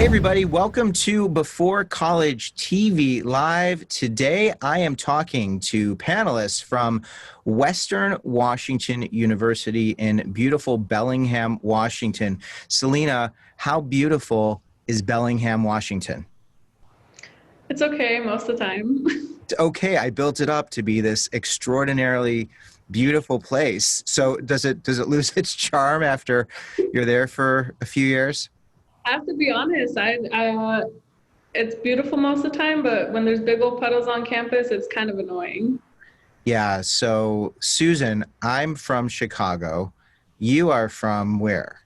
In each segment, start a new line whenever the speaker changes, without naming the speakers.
Hey everybody, welcome to Before College TV Live. Today I am talking to panelists from Western Washington University in beautiful Bellingham, Washington. Celina, how beautiful is Bellingham, Washington?
It's okay most of the time.
Okay, I built it up to be this extraordinarily beautiful place. So does it lose its charm after you're there for a few years?
I have to be honest, it's beautiful most of the time, but when there's big old puddles on campus, it's kind of annoying.
Yeah, so Susan, I'm from Chicago. You are from where?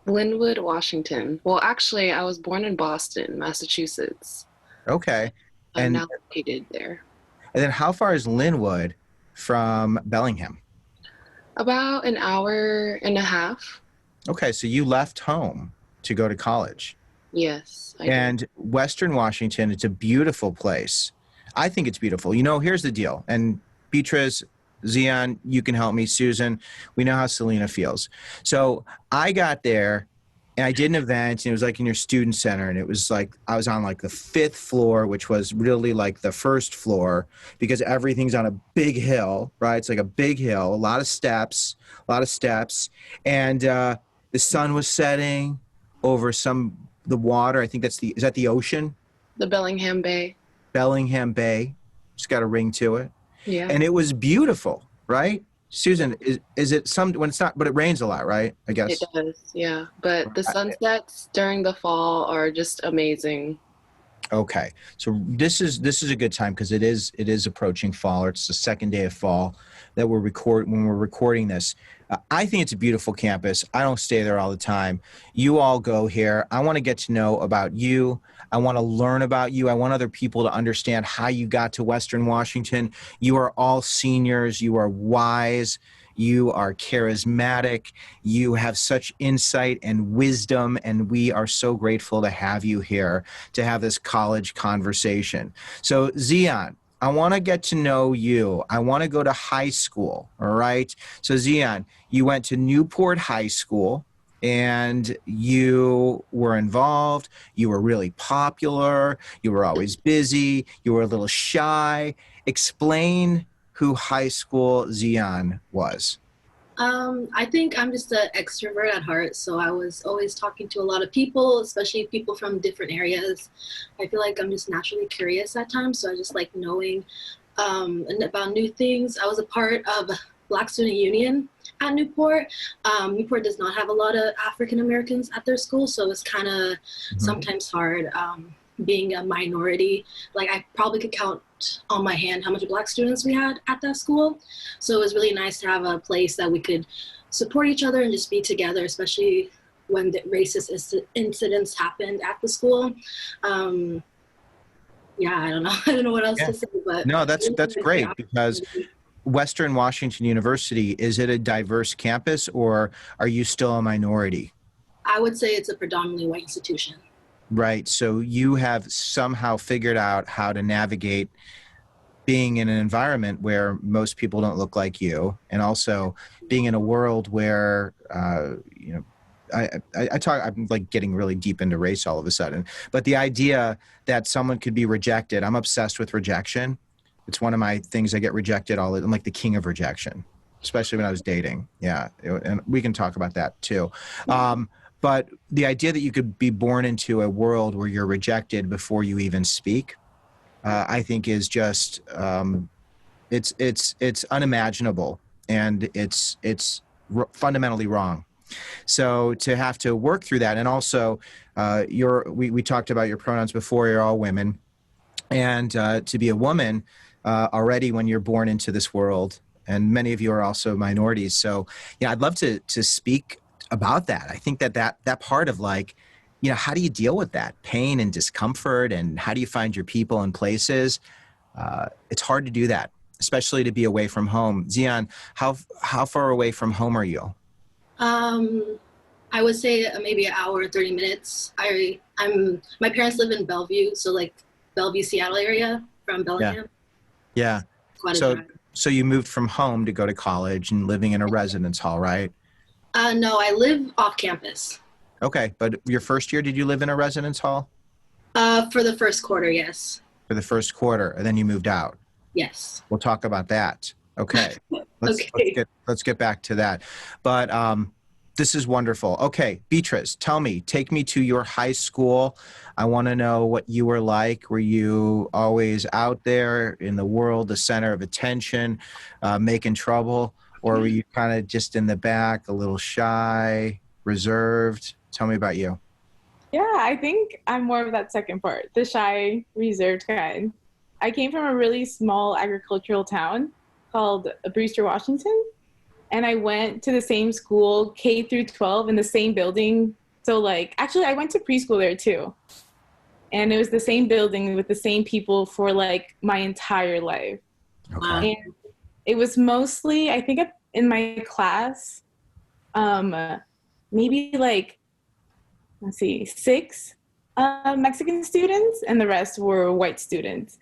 Linwood, Washington. Well, actually, I was born in Boston, Massachusetts.
Okay.
I'm
And
now located there.
and then how far is Linwood from Bellingham?
About an hour and a half.
Okay, so you left home to go to college.
Yes, I did.
And Western Washington, it's a beautiful place. I think it's beautiful. You know, here's the deal. And Beatriz, Zion, you can help me. Susan, we know how Celina feels. So I got there and I did an event and it was like in your student center and it was like I was on like the fifth floor, which was really like the first floor because everything's on a big hill, right? It's like a big hill, a lot of steps. And the sun was setting over the water. I think is that the ocean?
The Bellingham Bay.
Bellingham Bay. It's got a ring to it.
Yeah,
And it was beautiful, right? Susan, is it when it's not, but it rains a lot, right? I
it
guess.
does. Yeah, but the
Uh,
sunsets during the fall are just amazing.
Okay. So this is a good time because it is approaching fall, or it's the second day of fall that when we're recording this. I think it's a beautiful campus. I don't stay there all the time. You all go here. I want to get to know about you. I want to learn about you. I want other people to understand how you got to Western Washington. You are all seniors. You are wise. You are charismatic. You have such insight and wisdom, and we are so grateful to have you here to have this college conversation. So, Zion, I want to get to know you. I want to go to high school, all right? So, Zion, you went to Newport High School and you were involved. You were really popular. You were always busy. You were a little shy. Explain who high school Zion was.
I think I'm just an extrovert at heart, so I was always talking to a lot of people, especially people from different areas. I feel like I'm just naturally curious at times, so I just like knowing and about new things. I was a part of Black Student Union at Newport. Newport does not have a lot of African Americans at their school, so it's kind of sometimes hard being a minority. Like I probably could count on my hand how much Black students we had at that school. So it was really nice to have a place that we could support each other and just be together, especially when the racist incidents happened at the school. Yeah, I don't know. I don't know what else
Yeah.
to say, but
No, that's great because Western Washington University, is it a diverse campus or are you still a minority?
I would say it's a predominantly white institution.
Right. So you have somehow figured out how to navigate being in an environment where most people don't look like you, and also being in a world where, I'm like getting really deep into race all of a sudden, but the idea that someone could be rejected, I'm obsessed with rejection. It's one of my things. I get rejected I'm like the king of rejection, especially when I was dating. Yeah. And we can talk about that too. But the idea that you could be born into a world where you're rejected before you even speak, I think is just it's unimaginable, and it's fundamentally wrong. So to have to work through that, and also we talked about your pronouns before. You're all women, and to be a woman already when you're born into this world, and many of you are also minorities. So yeah, I'd love to speak about that. I think that part of like, how do you deal with that pain and discomfort, and how do you find your people and places? It's hard to do that, especially to be away from home. Zion, how far away from home are you?
I would say maybe an hour, 30 minutes. My parents live in Bellevue, so like Bellevue, Seattle area from
Yeah.
Bellingham.
Yeah.
Quite a
So
drive.
so you moved from home to go to college and living in a residence hall, right?
No, I live off campus.
Okay, but your first year, did you live in a residence hall?
For the first quarter, yes.
For the first quarter, and then you moved out.
Yes.
We'll talk about that. Okay.
Okay.
Let's get back to that. But this is wonderful. Okay, Beatriz, tell me, take me to your high school. I want to know what you were like. Were you always out there in the world, the center of attention, making trouble, or were you kind of just in the back, a little shy, reserved? Tell me about you.
Yeah, I think I'm more of that second part, the shy, reserved kind. I came from a really small agricultural town called Brewster, Washington, and I went to the same school, K through 12, in the same building. So, like, actually, I went to preschool there too. And it was the same building with the same people for like my entire life.
Okay.
And it was mostly, I think in my class, maybe like, let's see, 6 Mexican students, and the rest were white students.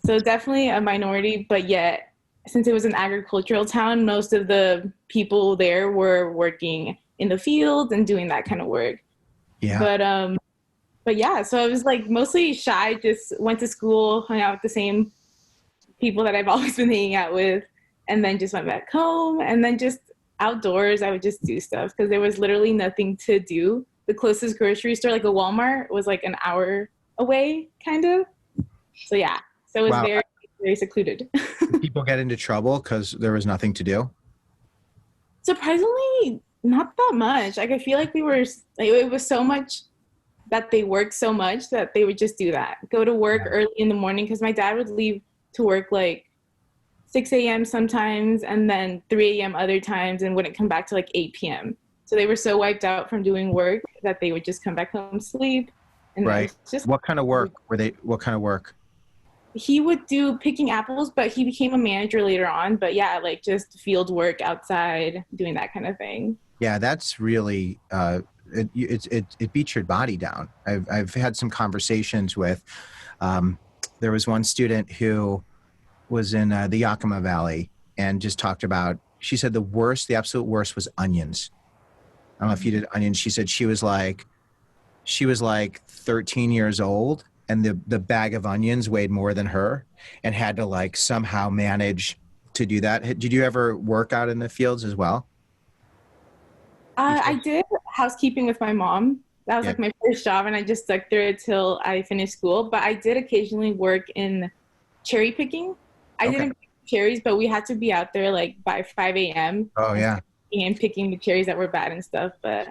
So definitely a minority, but yet, since it was an agricultural town, most of the people there were working in the fields and doing that kind of work.
Yeah.
But yeah, so I was like mostly shy, just went to school, hung out with the same people that I've always been hanging out with, and then just went back home, and then just outdoors, I would just do stuff because there was literally nothing to do. The closest grocery store, like a Walmart, was like an hour away, kind of. So yeah, so it was
Wow.
very, very secluded.
Did people get into trouble because there was nothing to do?
Surprisingly, not that much. Like I feel like it was so much that they worked so much that they would just do that. Go to work early in the morning, because my dad would leave to work like 6 a.m. sometimes, and then 3 a.m. other times, and wouldn't come back to like 8 p.m. So they were so wiped out from doing work that they would just come back home, sleep. And
Right.
just
What kind of work were they? What kind of work?
he would do picking apples, but he became a manager later on. But yeah, like just field work outside, doing that kind of thing.
Yeah, that's really it beats your body down. I've had some conversations with. There was one student who was in the Yakima Valley and just talked about. She said the absolute worst was onions. I don't know if you did onions. She said she was like 13 years old, and the bag of onions weighed more than her, and had to like somehow manage to do that. Did you ever work out in the fields as well?
I did housekeeping with my mom. That was like my first job, and I just stuck through it till I finished school. But I did occasionally work in cherry picking. I didn't pick cherries, but we had to be out there like by 5 a.m.
Oh yeah.
And picking the cherries that were bad and stuff. But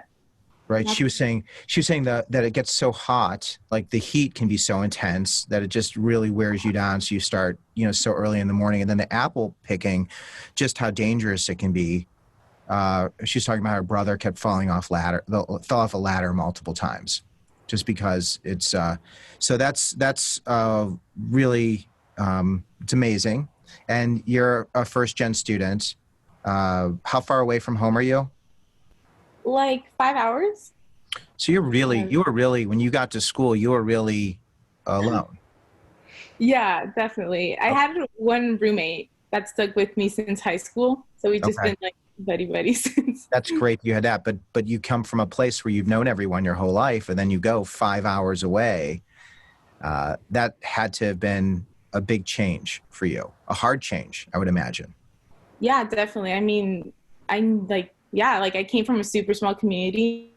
right, she was saying that it gets so hot, like the heat can be so intense that it just really wears you down. So you start, so early in the morning, and then the apple picking, just how dangerous it can be. She's talking about her brother kept fell off a ladder multiple times, just because it's. So that's really it's amazing. And you're a first gen student. How far away from home are you?
Like 5 hours.
So you were really, when you got to school, you were really alone.
Yeah, definitely. I had one roommate that stuck with me since high school. So we've just been like buddy since.
That's great you had that, but you come from a place where you've known everyone your whole life, and then you go 5 hours away. That had to have been a big change for you, a hard change, I would imagine.
Yeah, definitely. I mean, I came from a super small community.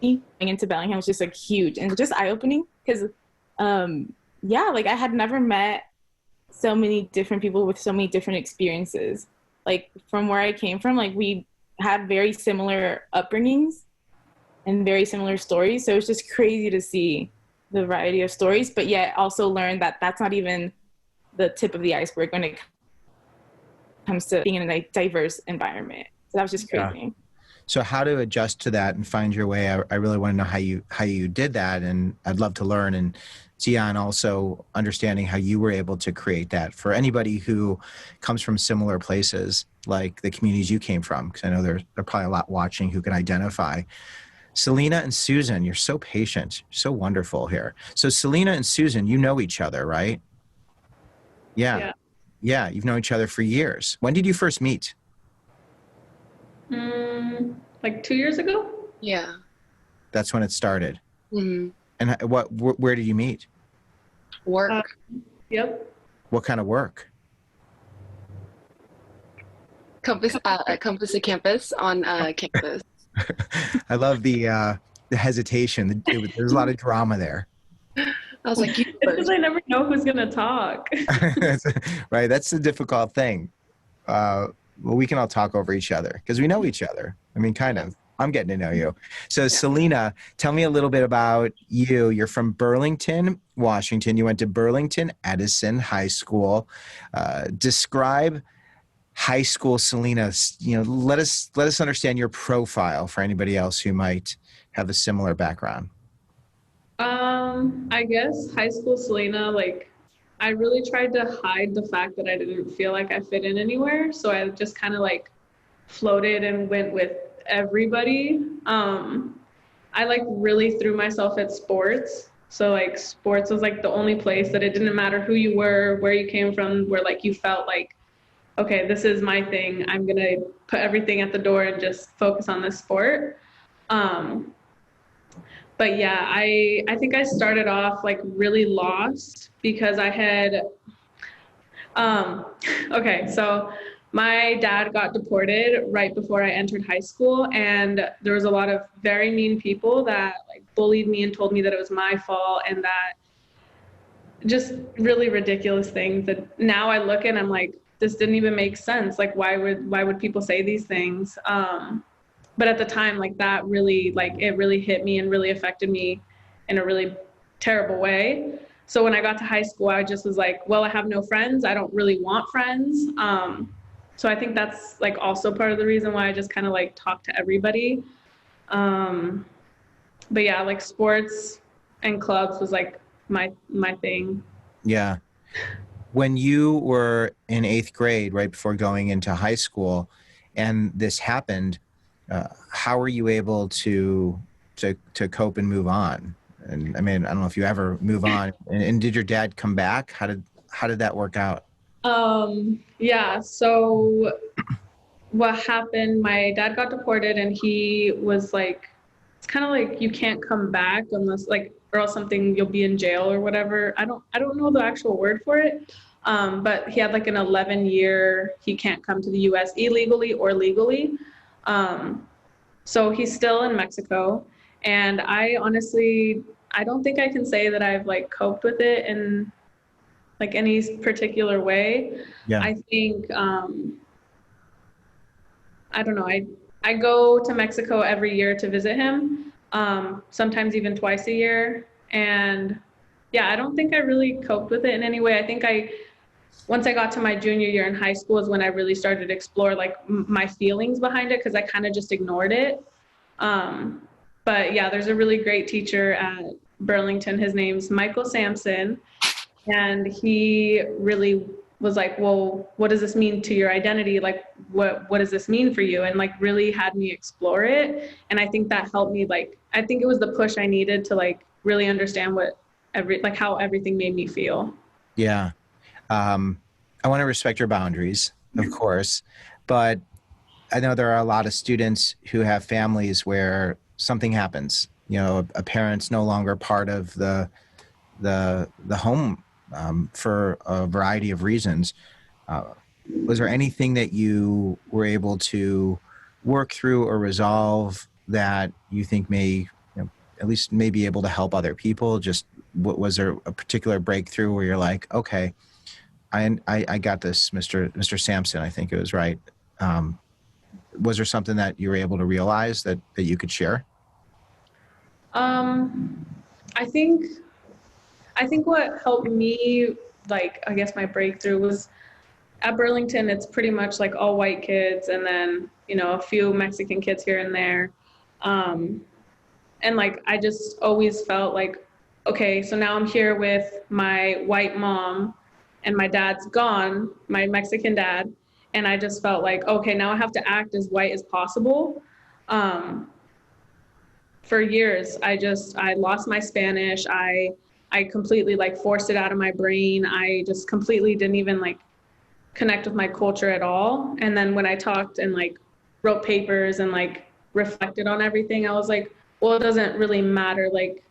Going into Bellingham was just like huge and just eye-opening because, I had never met so many different people with so many different experiences. Like from where I came from, like we had very similar upbringings and very similar stories. So it's just crazy to see the variety of stories, but yet also learn that that's not even the tip of the iceberg when it comes to being in a diverse environment. So that was just crazy.
Yeah. So how to adjust to that and find your way? I really want to know how you did that, and I'd love to learn. And Zion, also understanding how you were able to create that for anybody who comes from similar places, like the communities you came from, because I know there are probably a lot watching who can identify. Celina and Susan, you're so patient, so wonderful here. So Celina and Susan, you know each other, right? Yeah, you've known each other for years. When did you first meet?
Like 2 years ago?
Yeah.
That's when it started.
Hmm.
And where did you meet?
Work.
Yep.
What kind of work?
Compass Compass to campus on campus.
I love the hesitation. There's a lot of drama there.
I was like, you
It's because
first.
I never know who's gonna talk.
Right. That's the difficult thing. Well, we can all talk over each other because we know each other. I mean, kind of. I'm getting to know you. So, Celina, tell me a little bit about you. You're from Burlington, Washington. You went to Burlington Edison High School. Describe high school Celina. Let us understand your profile for anybody else who might have a similar background.
I guess high school Celina, like, I really tried to hide the fact that I didn't feel like I fit in anywhere. So I just kind of like floated and went with everybody. I like really threw myself at sports. So like sports was like the only place that it didn't matter who you were, where you came from, where like you felt like, okay, this is my thing. I'm going to put everything at the door and just focus on this sport. But yeah, I think I started off like really lost because I had, okay, so my dad got deported right before I entered high school, and there was a lot of very mean people that like bullied me and told me that it was my fault, and that just really ridiculous things that now I look and I'm like, this didn't even make sense. Like, why would people say these things? But at the time, like that really, like it really hit me and really affected me in a really terrible way. So when I got to high school, I just was like, well, I have no friends. I don't really want friends. So I think that's like also part of the reason why I just kind of like talk to everybody. But yeah, like sports and clubs was like my thing.
Yeah. When you were in 8th grade, right before going into high school, and this happened, how were you able to cope and move on? And I mean, I don't know if you ever move on. And did your dad come back? How did that work out?
Yeah. So what happened? My dad got deported, and he was like, it's kind of like you can't come back unless like, or else something you'll be in jail or whatever. I don't know the actual word for it. But he had like an 11-year, he can't come to the US illegally or legally. So he's still in Mexico. And I honestly, I don't think I can say that I've like coped with it in like any particular way.
Yeah.
I think, I don't know. I go to Mexico every year to visit him, sometimes even twice a year. And yeah, I don't think I really coped with it in any way. I think once I got to my junior year in high school is when I really started to explore like my feelings behind it, because I kind of just ignored it. But yeah, there's a really great teacher at Burlington. His name's Michael Sampson. And he really was like, well, what does this mean to your identity? Like, what does this mean for you? And like really had me explore it. And I think that helped me. Like, I think it was the push I needed to like really understand how everything made me feel.
Yeah. I want to respect your boundaries, of course, but I know there are a lot of students who have families where something happens, a parent's no longer part of the home, for a variety of reasons. Was there anything that you were able to work through or resolve that you think may, at least may be able to help other people? Just was there a particular breakthrough where you're like, okay, I got this, Mr. Sampson, I think it was, right? Was there something that you were able to realize that you could share?
I think what helped me, like, I guess my breakthrough was at Burlington, it's pretty much like all white kids and then, a few Mexican kids here and there. And like, I just always felt like, okay, so now I'm here with my white mom and my dad's gone, my Mexican dad. And I just felt like, okay, now I have to act as white as possible. For years, I lost my Spanish. I completely like forced it out of my brain. I just completely didn't even like connect with my culture at all. And then when I talked and like wrote papers and like reflected on everything, I was like, well, it doesn't really matter. Like,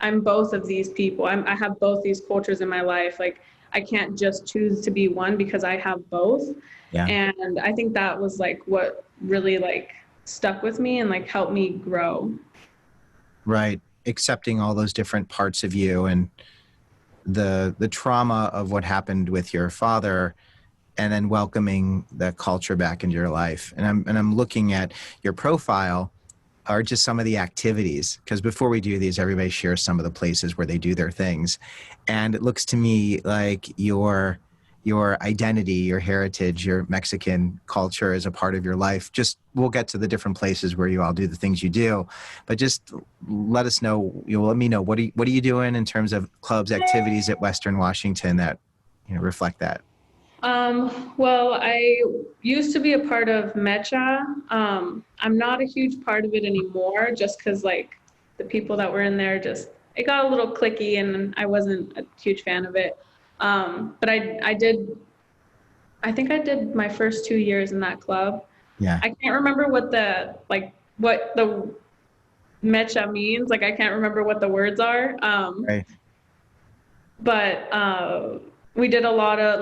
I'm both of these people. I have both these cultures in my life. Like, I can't just choose to be one because I have both.
Yeah.
And I think that was like what really like stuck with me and like helped me grow.
Right. Accepting all those different parts of you and the trauma of what happened with your father, and then welcoming the culture back into your life. And I'm looking at your profile, are just some of the activities, because before we do these, everybody shares some of the places where they do their things. And it looks to me like your identity, your heritage, your Mexican culture is a part of your life. Just, we'll get to the different places where you all do the things you do, but just let us know, let me know, what are you doing in terms of clubs, activities at Western Washington that, reflect that?
Well, I used to be a part of Mecha. I'm not a huge part of it anymore just because like the people that were in there just, it got a little cliquey and I wasn't a huge fan of it. But I think I did my first 2 years in that club.
Yeah.
I can't remember what the Mecha means. Like, I can't remember what the words are.
Right.
But we did a lot of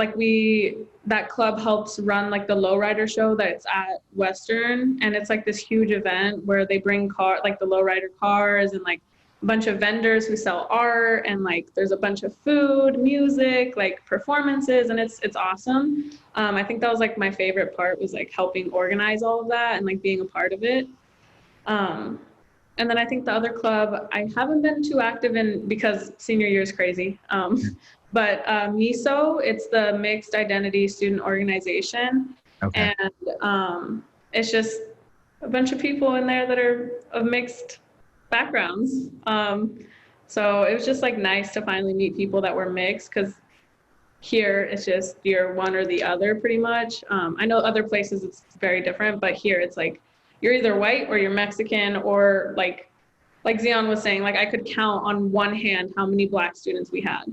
that club helps run like the lowrider show that's at Western, and it's like this huge event where they bring the lowrider cars and like a bunch of vendors who sell art, and like there's a bunch of food, music, like performances, and it's awesome. I think that was like my favorite part, was like helping organize all of that and like being a part of it. And then I think the other club I haven't been too active in because senior year is crazy. But MISO, it's the Mixed Identity Student Organization.
Okay.
And it's just a bunch of people in there that are of mixed backgrounds. So it was just like nice to finally meet people that were mixed, because here it's just you're one or the other pretty much. I know other places it's very different, but here it's like you're either white or you're Mexican, or like Zion was saying, like I could count on one hand how many Black students we had.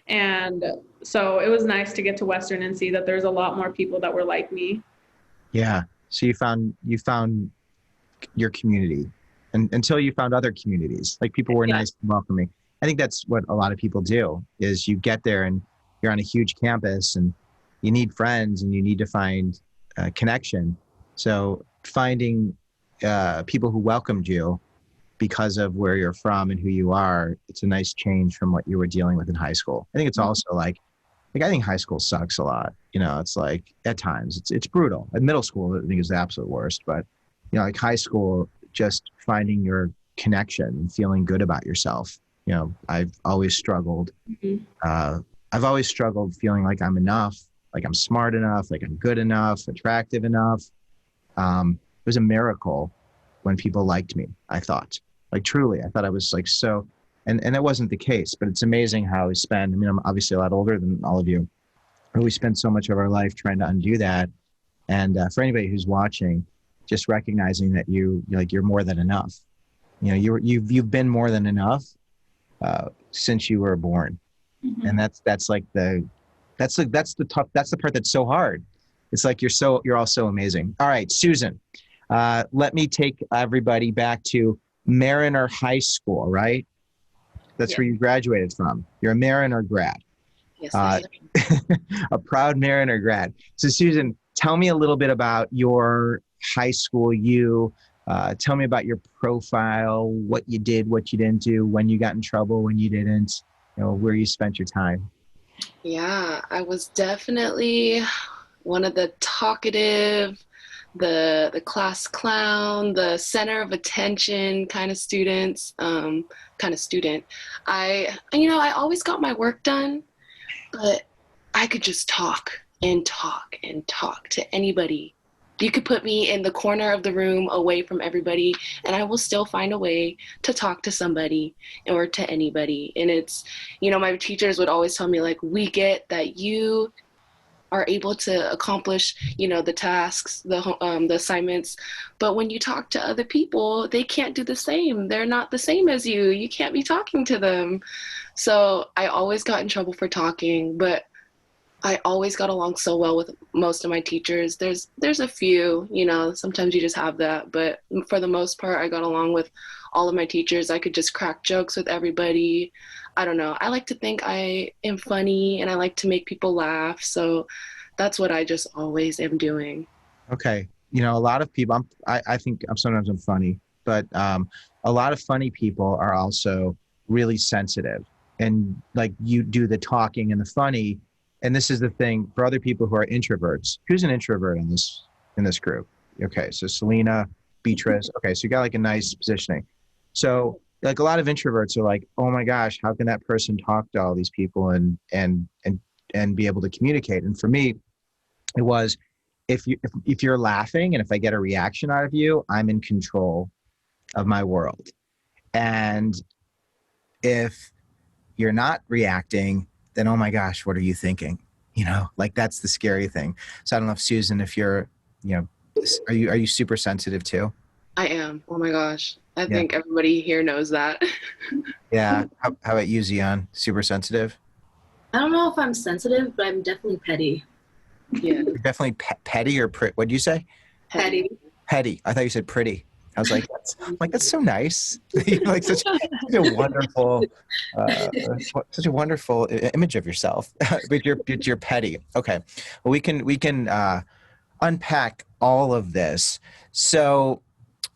And so it was nice to get to Western and see that there's a lot more people that were like me.
Yeah. So you found your community, and until you found other communities, like people were nice and welcoming. I think that's what a lot of people do, is you get there and you're on a huge campus and you need friends and you need to find a connection. So finding people who welcomed you because of where you're from and who you are, it's a nice change from what you were dealing with in high school. I think it's also like I think high school sucks a lot. It's like at times it's brutal. At middle school, I think is the absolute worst, but like high school, just finding your connection and feeling good about yourself. I've always struggled.
Mm-hmm.
I've always struggled feeling like I'm enough, like I'm smart enough, like I'm good enough, attractive enough. It was a miracle when people liked me, I thought. Like truly, I thought I was like so, and that wasn't the case, but it's amazing how we spend, I'm obviously a lot older than all of you, but we spend so much of our life trying to undo that. And for anybody who's watching, just recognizing that you're more than enough. You've been more than enough since you were born. Mm-hmm. And that's the part that's so hard. It's like you're all so amazing. All right, Susan, let me take everybody back to Mariner High School, right? That's where you graduated from. You're a Mariner grad.
Yes,
a proud Mariner grad. So Susan, tell me a little bit about your high school tell me about your profile, what you did, what you didn't do, when you got in trouble, when you didn't, where you spent your time.
Yeah, I was definitely one of the talkative, the class clown, the center of attention kind of student. I always got my work done, but I could just talk and talk and talk to anybody. You could put me in the corner of the room away from everybody, and I will still find a way to talk to somebody or to anybody. And it's, my teachers would always tell me, like, we get that you are able to accomplish, the tasks, the assignments, but when you talk to other people, they can't do the same. They're not the same as you. You can't be talking to them. So I always got in trouble for talking, but I always got along so well with most of my teachers. There's a few, sometimes you just have that, but for the most part, I got along with all of my teachers. I could just crack jokes with everybody. I don't know. I like to think I am funny and I like to make people laugh. So that's what I just always am doing.
Okay. You know, a lot of people, I think sometimes I'm funny, but a lot of funny people are also really sensitive. And like you do the talking and the funny. And this is the thing for other people who are introverts. Who's an introvert in this group? Okay. So Celina, Beatriz. Okay. So you got like a nice positioning. So like a lot of introverts are like, oh my gosh, how can that person talk to all these people and be able to communicate? And for me, it was, if you're laughing and if I get a reaction out of you, I'm in control of my world. And if you're not reacting, then oh my gosh, what are you thinking? You know, like that's the scary thing. So I don't know if Susan, if you're, you know, are you super sensitive too?
I am. Oh my gosh. I think everybody here knows that.
Yeah. How about you, Zion? Super sensitive?
I don't know if I'm sensitive, but I'm definitely petty.
Yeah.
You're definitely petty or what did you say?
Petty.
Petty. I thought you said pretty. I was like, that's so nice. You're like such a wonderful, such a wonderful image of yourself. But you're petty. Okay, well we can unpack all of this. So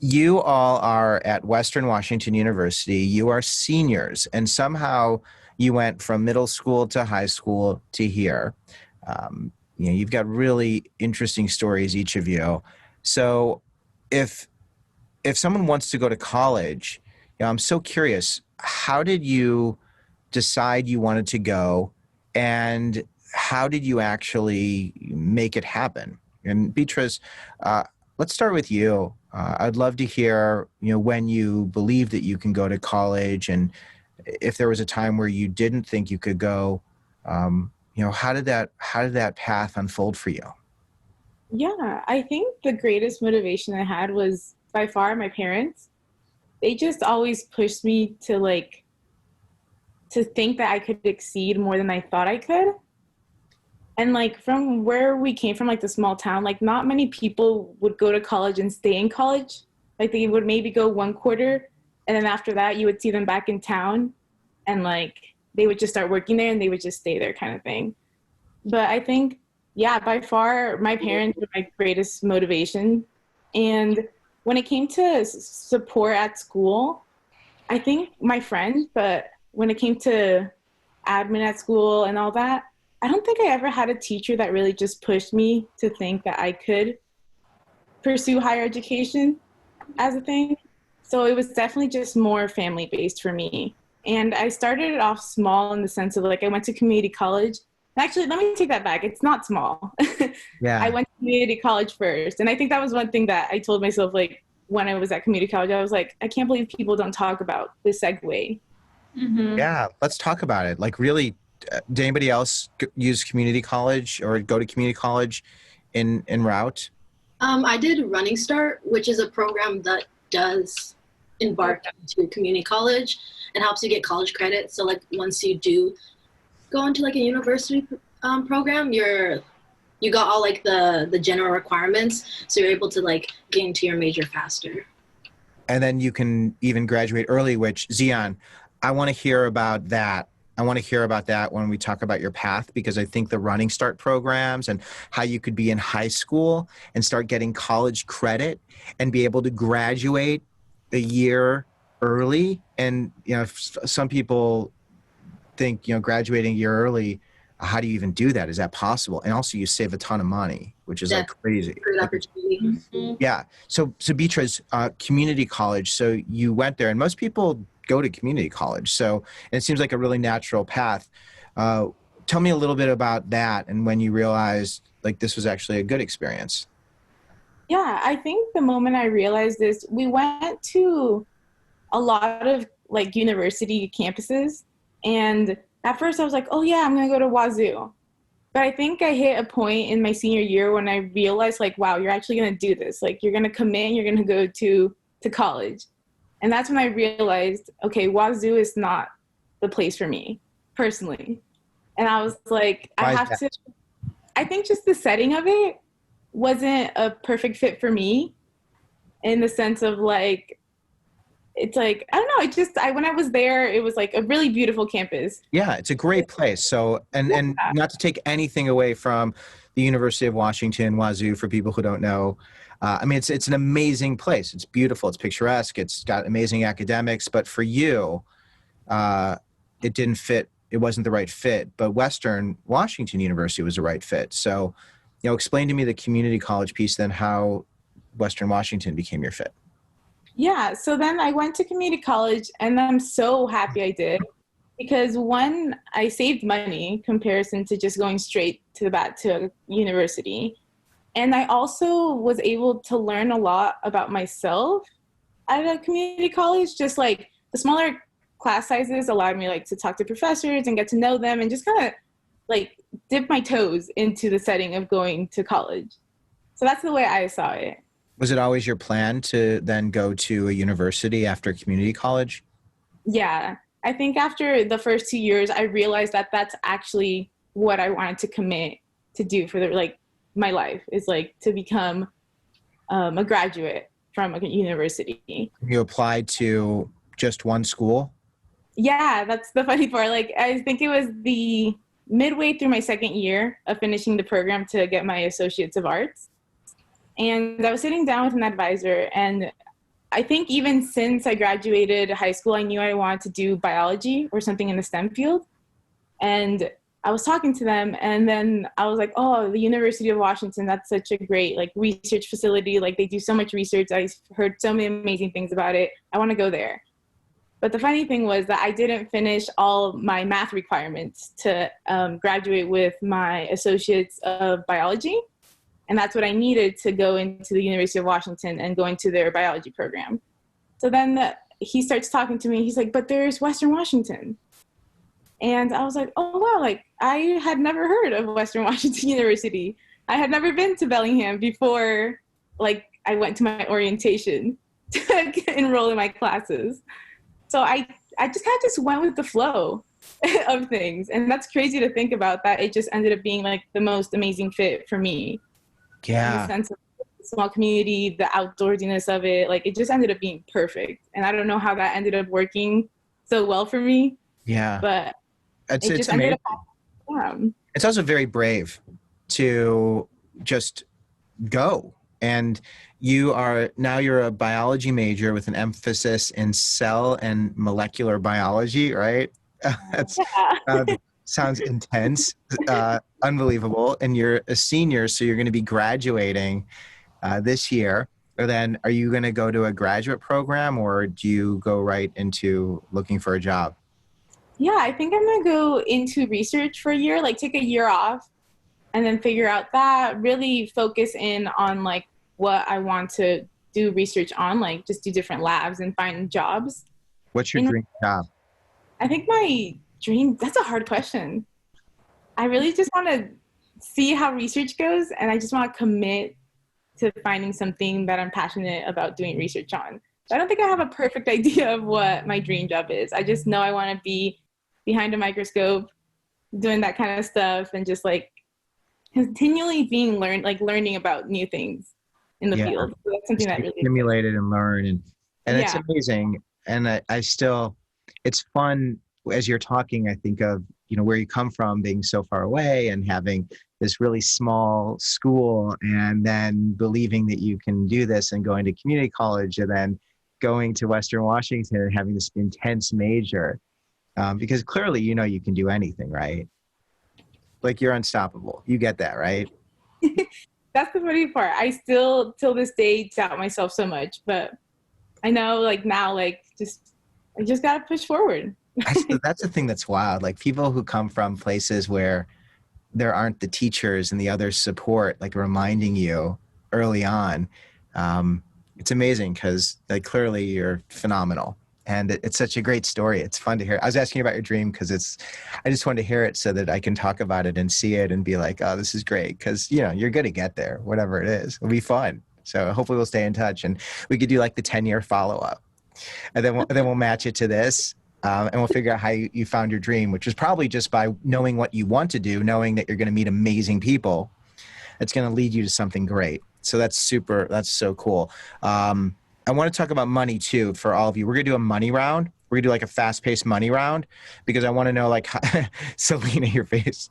you all are at Western Washington University. You are seniors, and somehow you went from middle school to high school to here. You know, you've got really interesting stories, each of you. So if someone wants to go to college, you know, I'm so curious, how did you decide you wanted to go, and how did you actually make it happen? And Beatriz, let's start with you. I'd love to hear, you know, when you believed that you can go to college, and if there was a time where you didn't think you could go. You know, how did that path unfold for you?
Yeah, I think the greatest motivation I had was by far my parents. They just always pushed me to think that I could exceed more than I thought I could. And like from where we came from, like the small town, like not many people would go to college and stay in college. Like they would maybe go one quarter, and then after that you would see them back in town, and like they would just start working there and they would just stay there kind of thing. But I think, yeah, by far my parents were my greatest motivation. And when it came to support at school, I think my friends, but when it came to admin at school and all that, I don't think I ever had a teacher that really just pushed me to think that I could pursue higher education as a thing. So it was definitely just more family based for me. And I started it off small in the sense of like I went to community college. Actually, let me take that back. It's not small.
Yeah.
I went to community college first. And I think that was one thing that I told myself, like when I was at community college, I was like, I can't believe people don't talk about the segue.
Mm-hmm.
Yeah, let's talk about it. Like really, did anybody else use community college or go to community college in route?
I did Running Start, which is a program that does embark into community college and helps you get college credit. So like once you do go into like a university program, you got all like the general requirements, so you're able to like get into your major faster.
And then you can even graduate early, which Zion, I want to hear about that. I want to hear about that when we talk about your path, because I think the Running Start programs and how you could be in high school and start getting college credit and be able to graduate a year early. And, you know, some people think, you know, graduating a year early, how do you even do that? Is that possible? And also you save a ton of money, which is like crazy.
Great opportunity.
Mm-hmm.
Yeah. So Beatriz, community college. So you went there, and most people go to community college. So and it seems like a really natural path. Tell me a little bit about that and when you realized like this was actually a good experience.
Yeah, I think the moment I realized this, we went to a lot of like university campuses, and at first I was like, oh yeah, I'm gonna go to Wazoo. But I think I hit a point in my senior year when I realized like, wow, you're actually gonna do this. Like you're gonna commit and you're gonna go to college. And that's when I realized, okay, Wazoo is not the place for me personally. And I was like, I think just the setting of it wasn't a perfect fit for me, in the sense of like, it's like, I don't know, when I was there, it was like a really beautiful campus.
Yeah, it's a great place. So, and not to take anything away from the University of Washington, Wazoo, for people who don't know. I mean, it's an amazing place. It's beautiful. It's picturesque. It's got amazing academics. But for you, it didn't fit. It wasn't the right fit. But Western Washington University was the right fit. So, explain to me the community college piece, then how Western Washington became your fit.
Yeah, so then I went to community college, and I'm so happy I did, because one, I saved money in comparison to just going straight to the bat to university. And I also was able to learn a lot about myself at a community college. Just like the smaller class sizes allowed me like to talk to professors and get to know them and just kind of like dip my toes into the setting of going to college. So that's the way I saw it.
Was it always your plan to then go to a university after community college?
Yeah, I think after the first 2 years, I realized that that's actually what I wanted to commit to do for my life, is like to become a graduate from a university.
You applied to just one school?
Yeah, that's the funny part. Like, I think it was the midway through my second year of finishing the program to get my Associates of Arts. And I was sitting down with an advisor, and I think even since I graduated high school, I knew I wanted to do biology or something in the STEM field. And I was talking to them, and then I was like, oh, the University of Washington, that's such a great like research facility. Like, they do so much research. I heard so many amazing things about it. I want to go there. But the funny thing was that I didn't finish all my math requirements to graduate with my Associates of Biology. And that's what I needed to go into the University of Washington and go into their biology program. So then he starts talking to me. He's like, but there's Western Washington. And I was like, oh, wow, like I had never heard of Western Washington University. I had never been to Bellingham before, like I went to my orientation to enroll in my classes. So I just kind of just went with the flow of things. And that's crazy to think about, that it just ended up being like the most amazing fit for me.
Yeah.
The sense of the small community, the outdoorsiness of it, like it just ended up being perfect. And I don't know how that ended up working so well for me.
Yeah.
But
it's
just
amazing.
ended up,
It's also very brave to just go. And you're a biology major with an emphasis in cell and molecular biology, right? That's sounds intense, unbelievable. And you're a senior, so you're going to be graduating this year. Or then are you going to go to a graduate program, or do you go right into looking for a job?
Yeah, I think I'm going to go into research for a year, like take a year off and then figure out that, really focus in on like what I want to do research on, like just do different labs and find jobs.
What's your dream job?
I think my dream, that's a hard question. I really just want to see how research goes, and I just want to commit to finding something that I'm passionate about doing research on. So I don't think I have a perfect idea of what my dream job is. I just know I want to be behind a microscope doing that kind of stuff and just like continually learning about new things in the field. So that's something that really
stimulate it and learn, and it's amazing. And I still, it's fun as you're talking. I think of where you come from, being so far away and having this really small school, and then believing that you can do this and going to community college, and then going to Western Washington and having this intense major, because clearly you can do anything, right? Like, you're unstoppable. You get that, right?
That's the funny part. I still, till this day, doubt myself so much, but I know like now, I just got to push forward.
That's the thing that's wild. Like, people who come from places where there aren't the teachers and the other support, like reminding you early on, it's amazing, because like clearly you're phenomenal. And it's such a great story. It's fun to hear. I was asking you about your dream because I just wanted to hear it so that I can talk about it and see it and be like, oh, this is great. Because, you're going to get there, whatever it is. It'll be fun. So hopefully we'll stay in touch, and we could do like the 10-year follow-up. And then we'll match it to this, and we'll figure out how you found your dream, which is probably just by knowing what you want to do, knowing that you're going to meet amazing people. It's going to lead you to something great. So that's so cool. I want to talk about money too for all of you. We're going to do a money round. We're going to do like a fast-paced money round because I want to know, like, Celina, your face.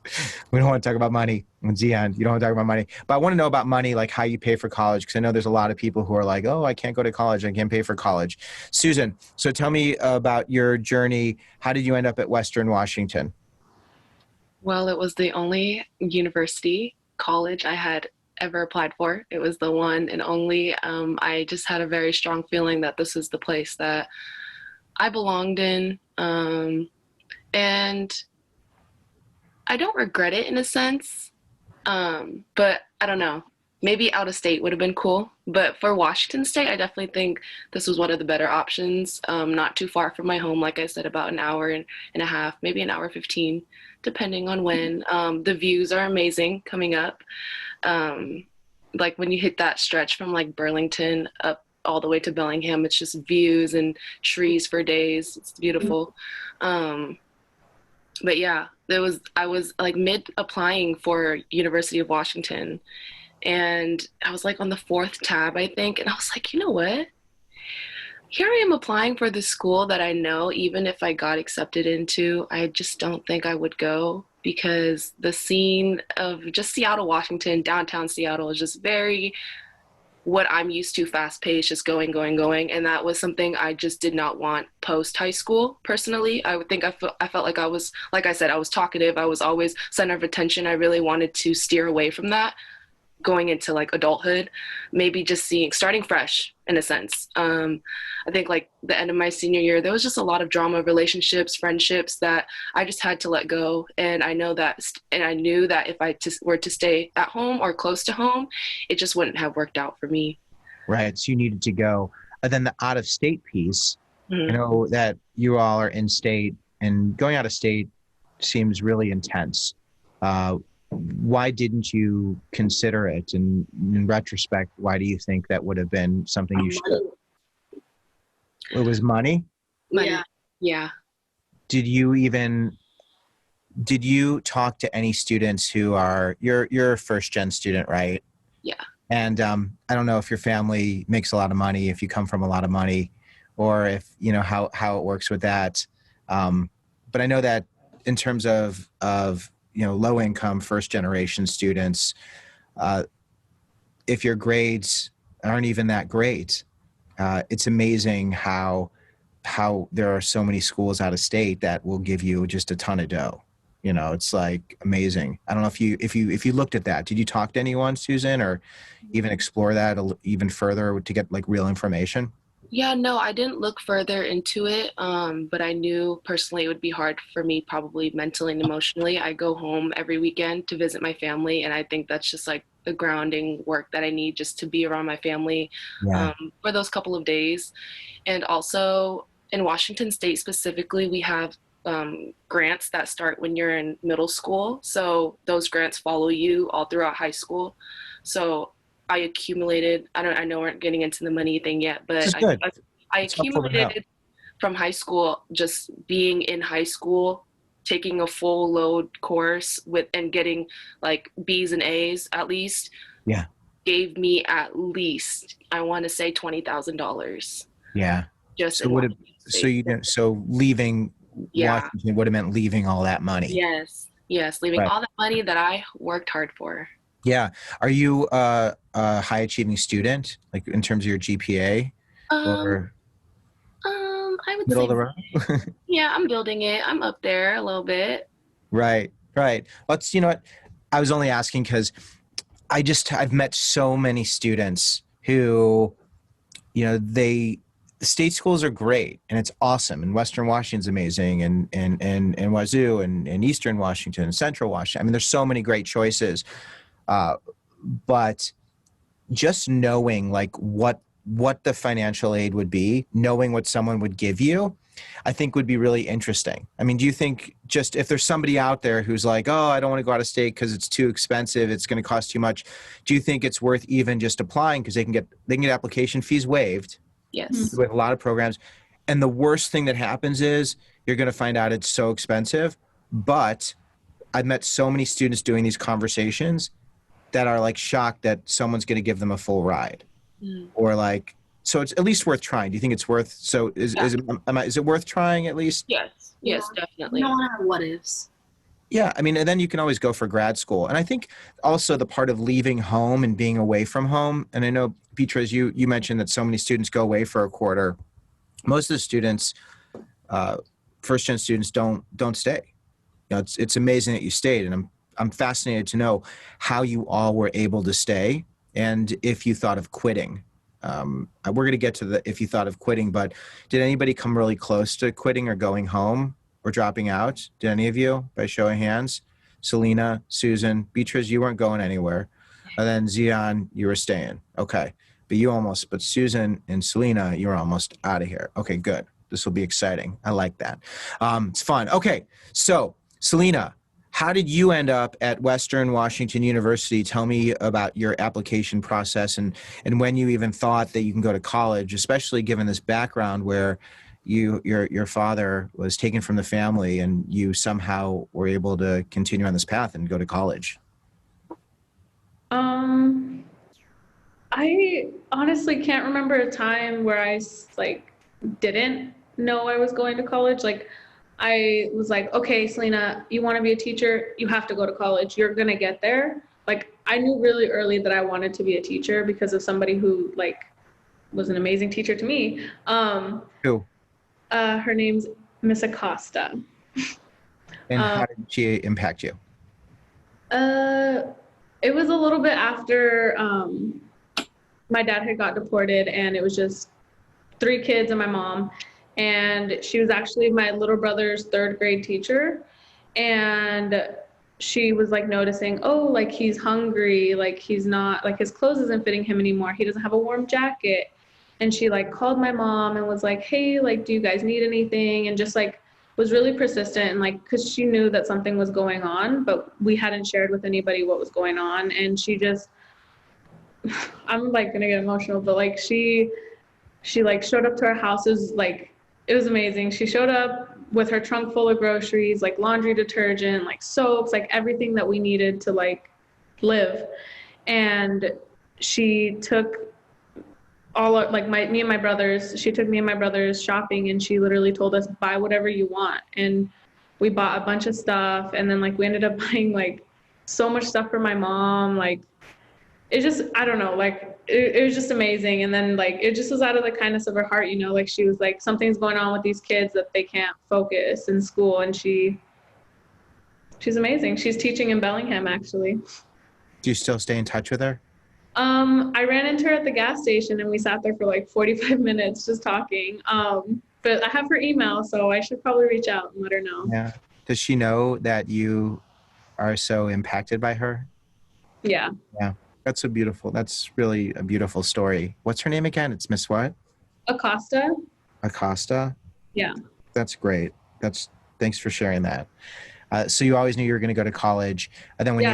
We don't want to talk about money. And Zion, you don't want to talk about money. But I want to know about money, like how you pay for college, because I know there's a lot of people who are like, oh, I can't go to college. I can't pay for college. Susan, so tell me about your journey. How did you end up at Western Washington?
Well, it was the only university, college I had ever applied for. It was the one and only. I just had a very strong feeling that this is the place that I belonged in. And I don't regret it in a sense, but I don't know. Maybe out of state would have been cool. But for Washington State, I definitely think this was one of the better options. Not too far from my home, like I said, about an hour and a half, maybe an hour 15, depending on when. The views are amazing coming up. Like when you hit that stretch from like Burlington up all the way to Bellingham, it's just views and trees for days. It's beautiful. But yeah, I was like mid applying for University of Washington, and I was like on the 4th tab, I think, and I was like, you know what? Here I am applying for the school that I know, even if I got accepted into, I just don't think I would go, because the scene of just Seattle, Washington, downtown Seattle is just very what I'm used to, fast paced, just going, going, going. And that was something I just did not want post high school. Personally, I would think I felt like I was, like I said, I was talkative. I was always center of attention. I really wanted to steer away from that going into like adulthood, maybe just starting fresh in a sense. I think like the end of my senior year, there was just a lot of drama, relationships, friendships that I just had to let go. And I knew that if I were to stay at home or close to home, it just wouldn't have worked out for me.
Right. So you needed to go. And then the out of state piece, I know that you all are in state, and going out of state seems really intense. Why didn't you consider it? And in retrospect, why do you think that would have been something you should? It was money?
Money. Yeah.
Did you talk to any students who are, you're a first gen student, right?
Yeah.
And I don't know if your family makes a lot of money, if you come from a lot of money, or if, you know, how it works with that. But I know that in terms of low income first generation students, if your grades aren't even that great, it's amazing how there are so many schools out of state that will give you just a ton of dough. You know, it's like amazing. I don't know if you looked at that. Did you talk to anyone, Susan, or even explore that even further to get like real information?
Yeah, no, I didn't look further into it, but I knew personally it would be hard for me, probably mentally and emotionally. I go home every weekend to visit my family, and I think that's just like the grounding work that I need just to be around my family for those couple of days. And also in Washington State specifically, we have grants that start when you're in middle school. So those grants follow you all throughout high school. So I accumulated, I know we're not getting into the money thing yet, but I accumulated from high school, just being in high school, taking a full load course and getting like B's and A's at least.
Yeah.
Gave me at least, I want to say $20,000.
Yeah.
Just
so leaving Washington would have meant leaving all that money.
Yes. Leaving all that money that I worked hard for.
Yeah. Are you a high achieving student, like in terms of your GPA? Or
I would
middle
say,
of the road?
yeah, I'm building it. I'm up there a little bit.
Right. Let's, you know what? I was only asking because I've met so many students who, you know, the state schools are great and it's awesome. And Western Washington's amazing, and Wazoo and Eastern Washington and Central Washington. I mean, there's so many great choices. But just knowing like what the financial aid would be, knowing what someone would give you, I think would be really interesting. I mean, do you think, just if there's somebody out there who's like, oh, I don't want to go out of state because it's too expensive, it's going to cost too much, do you think it's worth even just applying, because they can get application fees waived?
Yes.
With a lot of programs. And the worst thing that happens is you're going to find out it's so expensive. But I've met so many students doing these conversations that are like shocked that someone's going to give them a full ride, or like So it's at least worth trying. Do you think it's worth? So is it worth trying at least?
Yes, yes, definitely.
No one have what ifs.
Yeah, I mean, and then you can always go for grad school. And I think also the part of leaving home and being away from home. And I know, Beatriz, you mentioned that so many students go away for a quarter. Most of the students, first-gen students, don't stay. You know, it's amazing that you stayed, and I'm fascinated to know how you all were able to stay, and if you thought of quitting. We're going to get to the if you thought of quitting, but did anybody come really close to quitting or going home or dropping out? Did any of you, by show of hands? Celina, Susan, Beatriz, you weren't going anywhere. And then Zion, you were staying. Okay. But Susan and Celina, you were almost out of here. Okay, good. This will be exciting. I like that. It's fun. Okay. So, Celina, how did you end up at Western Washington University? Tell me about your application process and when you even thought that you can go to college, especially given this background where your father was taken from the family and you somehow were able to continue on this path and go to college.
I honestly can't remember a time where I didn't know I was going to college. Like, I was like, okay, Celina, you want to be a teacher? You have to go to college. You're going to get there. Like, I knew really early that I wanted to be a teacher because of somebody who was an amazing teacher to me.
Who?
Her name's Miss Acosta.
And how did she impact you?
It was a little bit after my dad had got deported, and it was just 3 kids and my mom. And she was actually my little brother's 3rd grade teacher. And she was noticing, oh, he's hungry, he's not, his clothes isn't fitting him anymore. He doesn't have a warm jacket. And she called my mom and was like, hey, do you guys need anything? And just was really persistent and because she knew that something was going on, but we hadn't shared with anybody what was going on. And she just, I'm gonna get emotional, but she showed up to our house. It was amazing. She showed up with her trunk full of groceries, laundry detergent, soaps, everything that we needed to live. And she took all me and my brothers, she took me and my brothers shopping, and she literally told us, buy whatever you want. And we bought a bunch of stuff, and then we ended up buying so much stuff for my mom. It just, I don't know, it was just amazing. And then it just was out of the kindness of her heart, she was something's going on with these kids that they can't focus in school. And she's amazing. She's teaching in Bellingham, actually.
Do you still stay in touch with her?
I ran into her at the gas station, and we sat there for 45 minutes just talking. But I have her email, so I should probably reach out and let her know.
Yeah. Does she know that you are so impacted by her?
Yeah.
Yeah. That's really a beautiful story. What's her name again? It's Miss what?
Acosta.
Acosta?
Yeah.
That's great. Thanks for sharing that. So you always knew you were going to go to college, and then when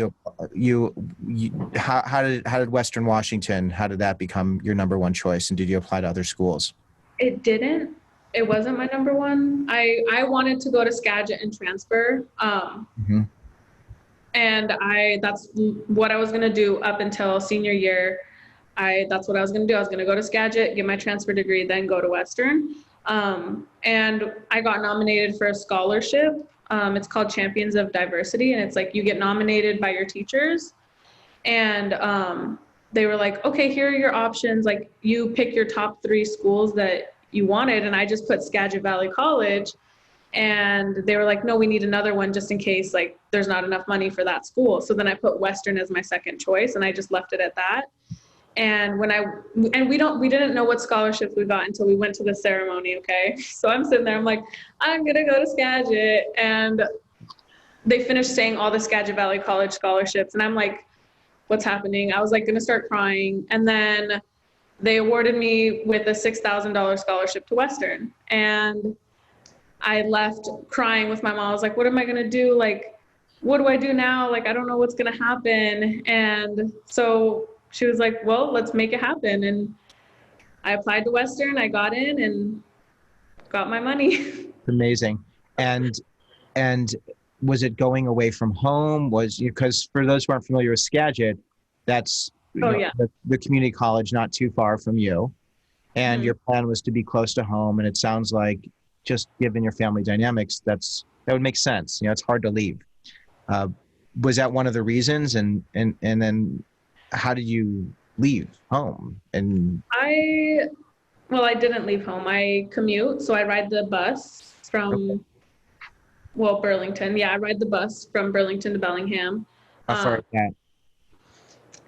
how did Western Washington, how did that become your number one choice, and did you apply to other schools?
It didn't. It wasn't my number one. I wanted to go to Skagit and transfer. And that's what I was going to do up until senior year. That's what I was going to do. I was going to go to Skagit, get my transfer degree, then go to Western. And I got nominated for a scholarship. It's called Champions of Diversity. And it's you get nominated by your teachers. And they were like, okay, here are your options. You pick your top 3 schools that you wanted. And I just put Skagit Valley College. And they were like, no, we need another one just in case there's not enough money for that school. So then I put Western as my second choice, and I just left it at that. And we didn't know what scholarships we got until we went to the ceremony. Okay. So I'm sitting there, I'm like, I'm going to go to Skagit. And they finished saying all the Skagit Valley College scholarships. And I'm like, what's happening? I was going to start crying. And then they awarded me with a $6,000 scholarship to Western. And I left crying with my mom. I was like, what am I going to do? What do I do now? I don't know what's going to happen. And so she was like, well, let's make it happen. And I applied to Western. I got in and got my money.
Amazing. And was it going away from home? Because for those who aren't familiar with Skagit, that's the community college not too far from you. and your plan was to be close to home. And it sounds like, just given your family dynamics, that would make sense. It's hard to leave. Was that one of the reasons? And then how did you leave home? And
I didn't leave home. I commute, so I ride the bus from Burlington. Yeah, I ride the bus from Burlington to Bellingham.
how far is that?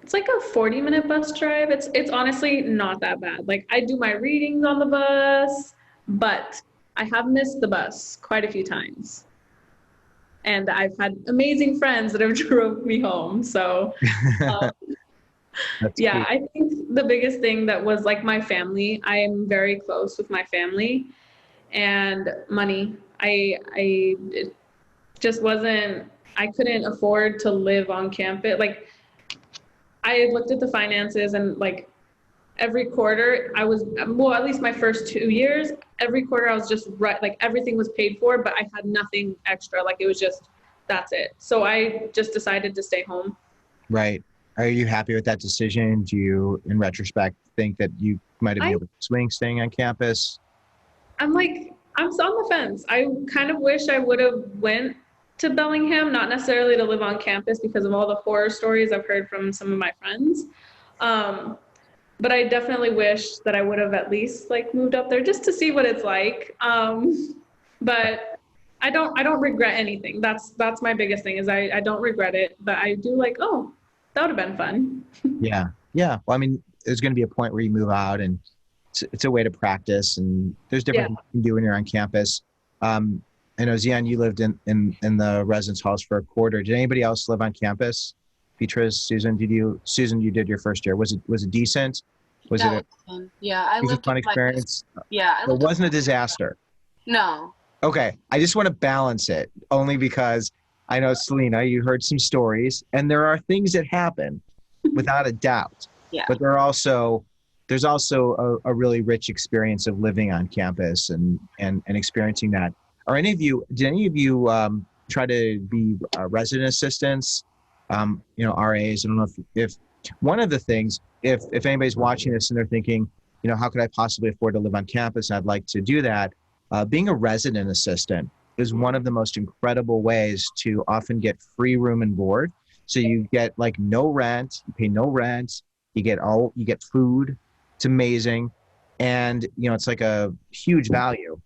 It's like a 40-minute bus drive. It's honestly not that bad. Like, I do my readings on the bus, but I have missed the bus quite a few times. And I've had amazing friends that have drove me home. So yeah, I think the biggest thing that was like my family. I'm very close with my family, and money. It just wasn't, I couldn't afford to live on campus. Like, I had looked at the finances, and like every quarter at least my first 2 years, every quarter I was just right, like everything was paid for, but I had nothing extra. Like, it was just, that's it. So I just decided to stay home.
Right. Are you happy with that decision? Do you, in retrospect, think that you might have been able to swing staying on campus?
I'm on the fence. I kind of wish I would have went to Bellingham, not necessarily to live on campus because of all the horror stories I've heard from some of my friends. But I definitely wish that I would have at least like moved up there just to see what it's like. But I don't regret anything. That's my biggest thing, is I don't regret it, but I do like, oh, that would have been fun.
Yeah. Yeah. Well, I mean, there's going to be a point where you move out, and it's a way to practice, and there's different things you can do when you're on campus. I know, Zion, you lived in the residence halls for a quarter. Did anybody else live on campus? Beatriz, Susan, you did your first year. Was it decent? Was it
fun? Yeah, I
was
lived
a fun experience?
Yeah.
It wasn't a disaster.
No.
Okay. I just want to balance it, only because I know, Celina, you heard some stories, and there are things that happen without a doubt.
Yeah.
But there's also a really rich experience of living on campus and experiencing that. Did any of you try to be resident assistants, RAs? I don't know if one of the things, if anybody's watching this and they're thinking, how could I possibly afford to live on campus? And I'd like to do that. Being a resident assistant is one of the most incredible ways to often get free room and board. So you get like no rent, you pay no rent, you get food. It's amazing. And, it's like a huge value.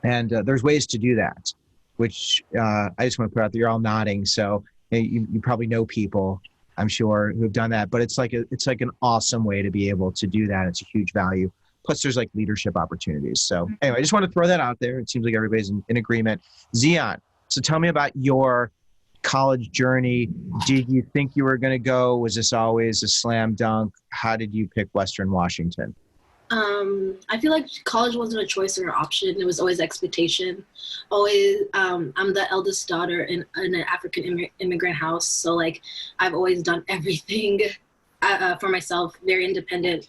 And there's ways to do that, which I just want to put out there. You're all nodding. So you probably know people, I'm sure, who have done that. But it's like an awesome way to be able to do that. It's a huge value. Plus, there's like leadership opportunities. So anyway, I just want to throw that out there. It seems like everybody's in agreement. Zion, so tell me about your college journey. Did you think you were going to go? Was this always a slam dunk? How did you pick Western Washington?
I feel like college wasn't a choice or an option. It was always expectation. Always, I'm the eldest daughter in an African immigrant house. So like, I've always done everything for myself, very independent.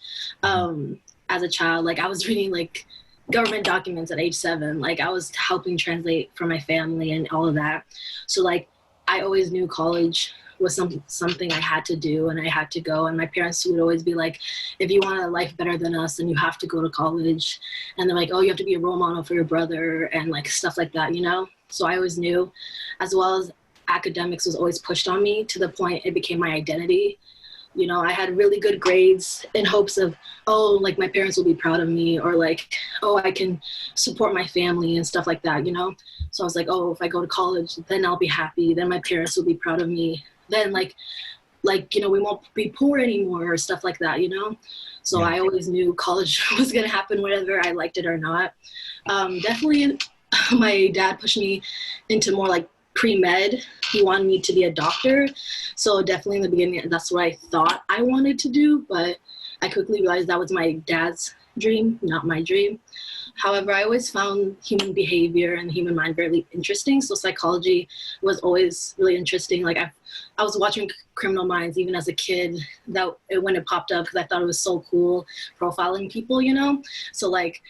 As a child, like I was reading like government documents at age 7. Like I was helping translate for my family and all of that. So like, I always knew college was something I had to do, and I had to go. And my parents would always be like, if you want a life better than us, then you have to go to college. And they're like, oh, you have to be a role model for your brother and like stuff like that, So I always knew, as well as academics was always pushed on me to the point it became my identity. I had really good grades in hopes of, oh, like my parents will be proud of me, or like, oh, I can support my family and stuff like that, So I was like, oh, if I go to college, then I'll be happy. Then my parents will be proud of me. Then like, we won't be poor anymore or stuff like that, So I always knew college was going to happen whether I liked it or not. Definitely my dad pushed me into more like pre-med. He wanted me to be a doctor. So definitely in the beginning, that's what I thought I wanted to do, but I quickly realized that was my dad's dream, not my dream. However, I always found human behavior and human mind very interesting. So psychology was always really interesting. Like I was watching Criminal Minds even as a kid when it popped up, because I thought it was so cool profiling people, So like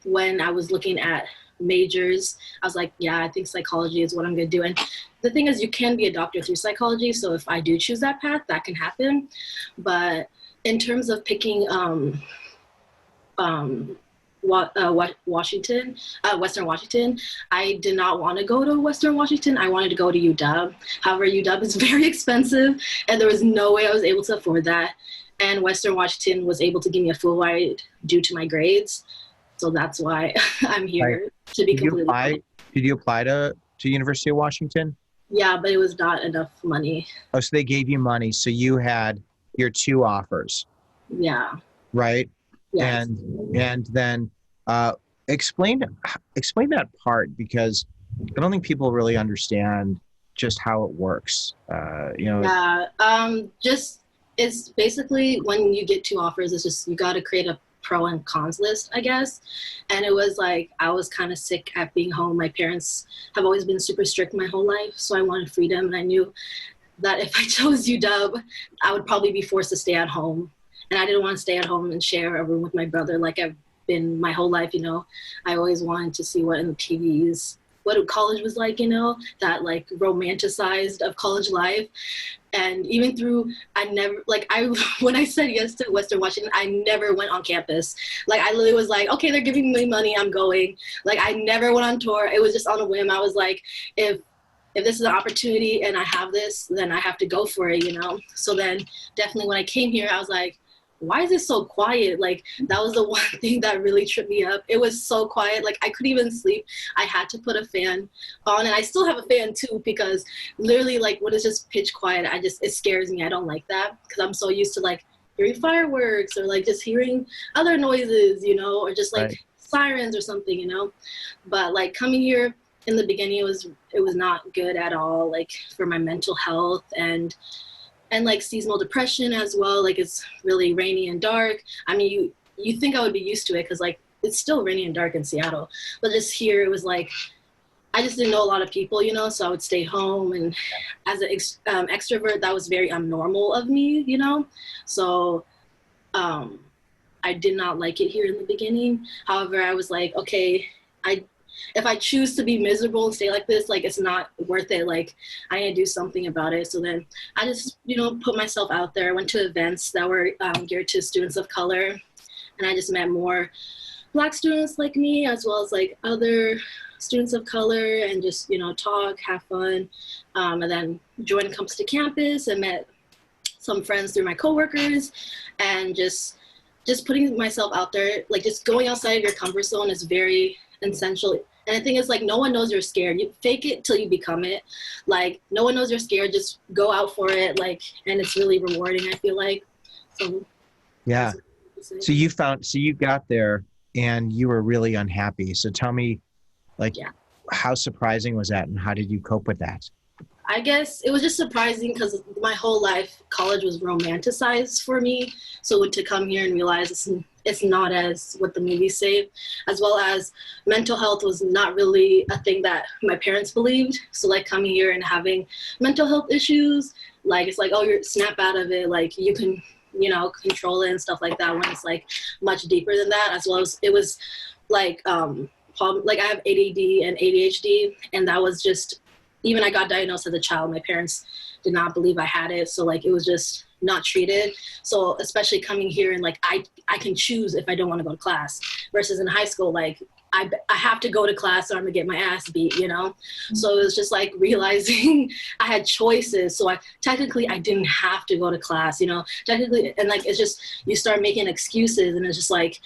when I was looking at majors, I was like, yeah, I think psychology is what I'm going to do. And the thing is, you can be a doctor through psychology. So if I do choose that path, that can happen. But in terms of picking Washington, Western Washington. I did not want to go to Western Washington. I wanted to go to UW. However, UW is very expensive, and there was no way I was able to afford that. And Western Washington was able to give me a full ride due to my grades. So that's why I'm here to be completely honest.
Did you apply to University of Washington?
Yeah, but it was not enough money.
Oh, so they gave you money. So you had your 2 offers,
Yeah.
right?
Yes.
And then explain that part, because I don't think people really understand just how it works.
Yeah. Just it's basically when you get 2 offers, it's just you got to create a pro and cons list, I guess. And it was like I was kind of sick at being home. My parents have always been super strict my whole life, so I wanted freedom, and I knew that if I chose UW, I would probably be forced to stay at home. And I didn't want to stay at home and share a room with my brother like I've been my whole life, I always wanted to see what in the TVs, what college was like, that like romanticized of college life. And even through, when I said yes to Western Washington, I never went on campus. Like, I literally was like, okay, they're giving me money, I'm going. Like, I never went on tour. It was just on a whim. I was like, if this is an opportunity and I have this, then I have to go for it, So then definitely when I came here, I was like, why is it so quiet? Like, that was the one thing that really tripped me up. It was so quiet. Like, I couldn't even sleep. I had to put a fan on, and I still have a fan too, because literally, like, when it's just pitch quiet, it scares me. I don't like that, because I'm so used to like hearing fireworks or like just hearing other noises, or just like sirens or something, But like coming here in the beginning, it was not good at all, like for my mental health and like seasonal depression as well. Like, it's really rainy and dark. I mean, you think I would be used to it, because like it's still rainy and dark in Seattle, but just here it was like I just didn't know a lot of people, so I would stay home, and as an extrovert, that was very abnormal of me, So I did not like it here in the beginning. However, I was like, okay, if I choose to be miserable and stay like this, like, it's not worth it. Like, I need to do something about it. So then I just, put myself out there. I went to events that were geared to students of color, and I just met more Black students like me, as well as like other students of color, and just, talk, have fun. And then joined Campus to Campus and met some friends through my coworkers, and just putting myself out there, like just going outside of your comfort zone is very essential. And the thing is, like, no one knows you're scared. You fake it till you become it. Like, no one knows you're scared. Just go out for it. Like, and it's really rewarding, I feel like. So
yeah. So you got there and you were really unhappy. So tell me, like, how surprising was that, and how did you cope with that?
I guess it was just surprising, because my whole life college was romanticized for me. So to come here and realize it's not as what the movies say, as well as mental health was not really a thing that my parents believed. So like coming here and having mental health issues, like, it's like, oh, you're snap out of it. Like, you can, control it and stuff like that, when it's like much deeper than that. As well as it was like, like, I have ADD and ADHD, and that was just, even I got diagnosed as a child, my parents did not believe I had it. So like, it was just not treated. So especially coming here and like, I can choose if I don't want to go to class, versus in high school, like I have to go to class or I'm gonna get my ass beat, So it was just like realizing I had choices. So I didn't have to go to class, technically. And like, it's just, you start making excuses, and it's just like,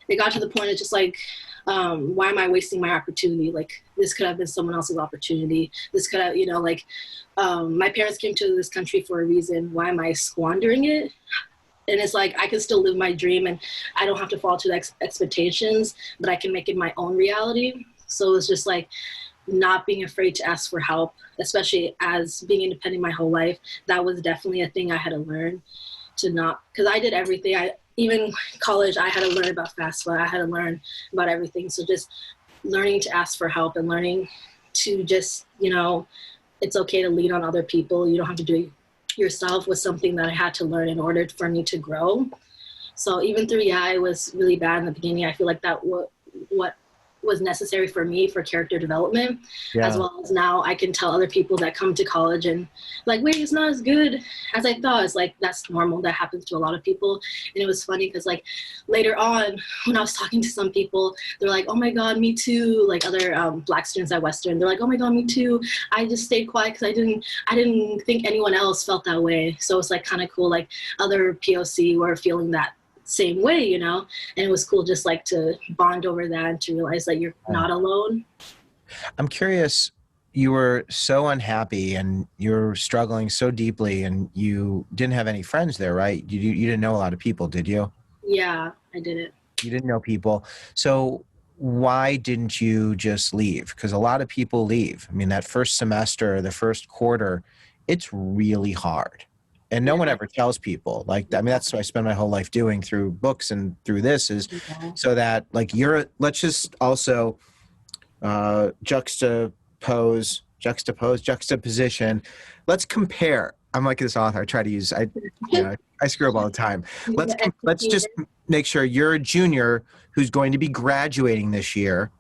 it got to the point, it's just like, why am I wasting my opportunity? Like, this could have been someone else's opportunity. This could have, my parents came to this country for a reason. Why am I squandering it? And it's like, I can still live my dream, and I don't have to fall to the expectations, but I can make it my own reality. So it's just like not being afraid to ask for help, especially as being independent my whole life. That was definitely a thing I had to learn to not, because I did everything. Even college, I had to learn about FAFSA. I had to learn about everything. So just learning to ask for help and learning to just, it's okay to lean on other people. You don't have to do it yourself was something that I had to learn in order for me to grow. So even through, it was really bad in the beginning. I feel like that what was necessary for me for character development, as well as now I can tell other people that come to college and like, wait, it's not as good as I thought. It's like, that's normal. That happens to a lot of people. And it was funny because like later on when I was talking to some people, they're like, oh my God, me too. Like other Black students at Western, they're like, oh my God, me too. I just stayed quiet because I didn't think anyone else felt that way. So it's like kind of cool, like other POC were feeling that same way, you know, and it was cool just like to bond over that and to realize that you're not alone.
I'm curious, you were so unhappy and you're struggling so deeply and you didn't have any friends there, right? You didn't know a lot of people, did you?
Yeah, I didn't.
You didn't know people. So why didn't you just leave? Because a lot of people leave. I mean, that first semester, the first quarter, it's really hard. And no one ever tells people like, I mean, that's what I spend my whole life doing through books and through this is so that like let's just also juxtaposition. Let's compare. I'm like this author. I try to use, I screw up all the time. Let's just make sure you're a junior who's going to be graduating this year,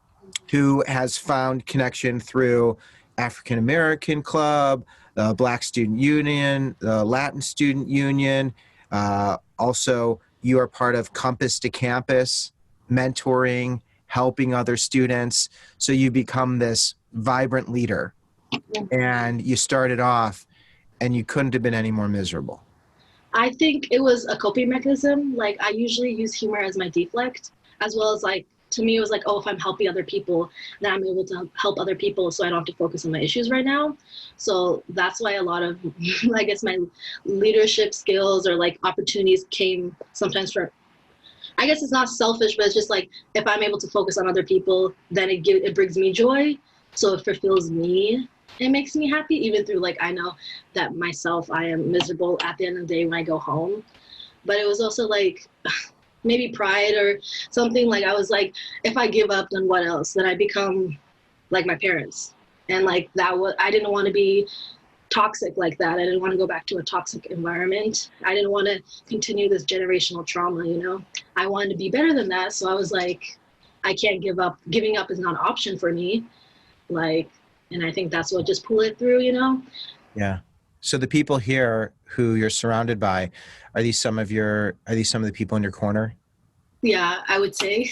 who has found connection through African American Club, the Black Student Union, the Latin Student Union. Also, you are part of Compass to Campus, mentoring, helping other students. So you become this vibrant leader. And you started off and you couldn't have been any more miserable.
I think it was a coping mechanism. Like I usually use humor as my deflect, as well as like, to me, it was like, oh, if I'm helping other people, then I'm able to help other people so I don't have to focus on my issues right now. So that's why a lot of, I guess, my leadership skills or like opportunities came sometimes from, I guess it's not selfish, but it's just like, if I'm able to focus on other people, then it brings me joy. So it fulfills me. It makes me happy, even through like, I know that myself, I am miserable at the end of the day when I go home. But it was also like, maybe pride or something. Like I was like, if I give up, then what else? Then I become like my parents. And like I didn't want to be toxic like that. I didn't want to go back to a toxic environment. I didn't want to continue this generational trauma, you know? I wanted to be better than that. So I was like, I can't give up. Giving up is not an option for me. Like, and I think that's what just pulled it through, you know?
Yeah. So the people here who you're surrounded by, are these some of the people in your corner?
Yeah, I would say.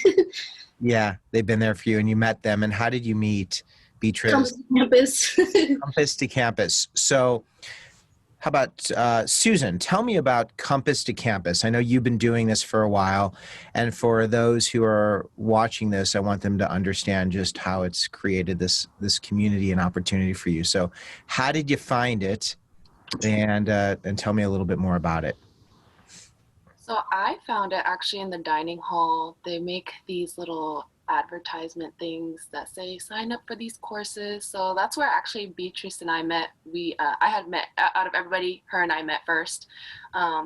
Yeah, they've been there for you and you met them. And how did you meet Beatriz?
Compass to Campus.
Compass to Campus. So how about Susan, tell me about Compass to Campus. I know you've been doing this for a while. And for those who are watching this, I want them to understand just how it's created this community and opportunity for you. So how did you find it? And tell me a little bit more about it.
So I found it actually in the dining hall. They make these little advertisement things that say sign up for these courses. So that's where actually Beatriz and I met. I had met, out of everybody, her and I met first.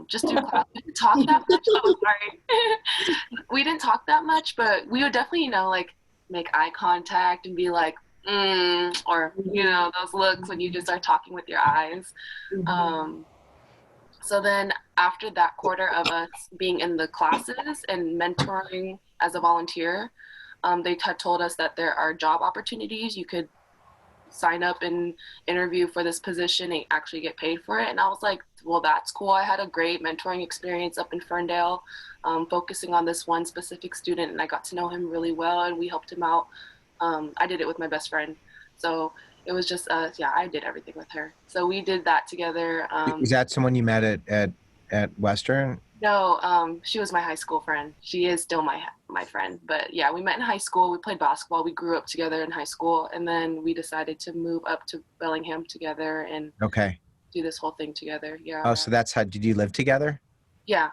Just through class. We didn't talk that much. Oh, sorry. We didn't talk that much, but we would definitely, like make eye contact and be like, or those looks when you just are talking with your eyes. So then after that quarter of us being in the classes and mentoring as a volunteer, they had told us that there are job opportunities. You could sign up and interview for this position and actually get paid for it. And I was like, well, that's cool. I had a great mentoring experience up in Ferndale, focusing on this one specific student, and I got to know him really well and we helped him out. I did it with my best friend. So it was just, I did everything with her. So we did that together.
Is that someone you met at Western?
No, she was my high school friend. She is still my friend. But yeah, we met in high school. We played basketball. We grew up together in high school. And then we decided to move up to Bellingham together and do this whole thing together. Yeah.
Oh, so that's how, did you live together?
Yeah.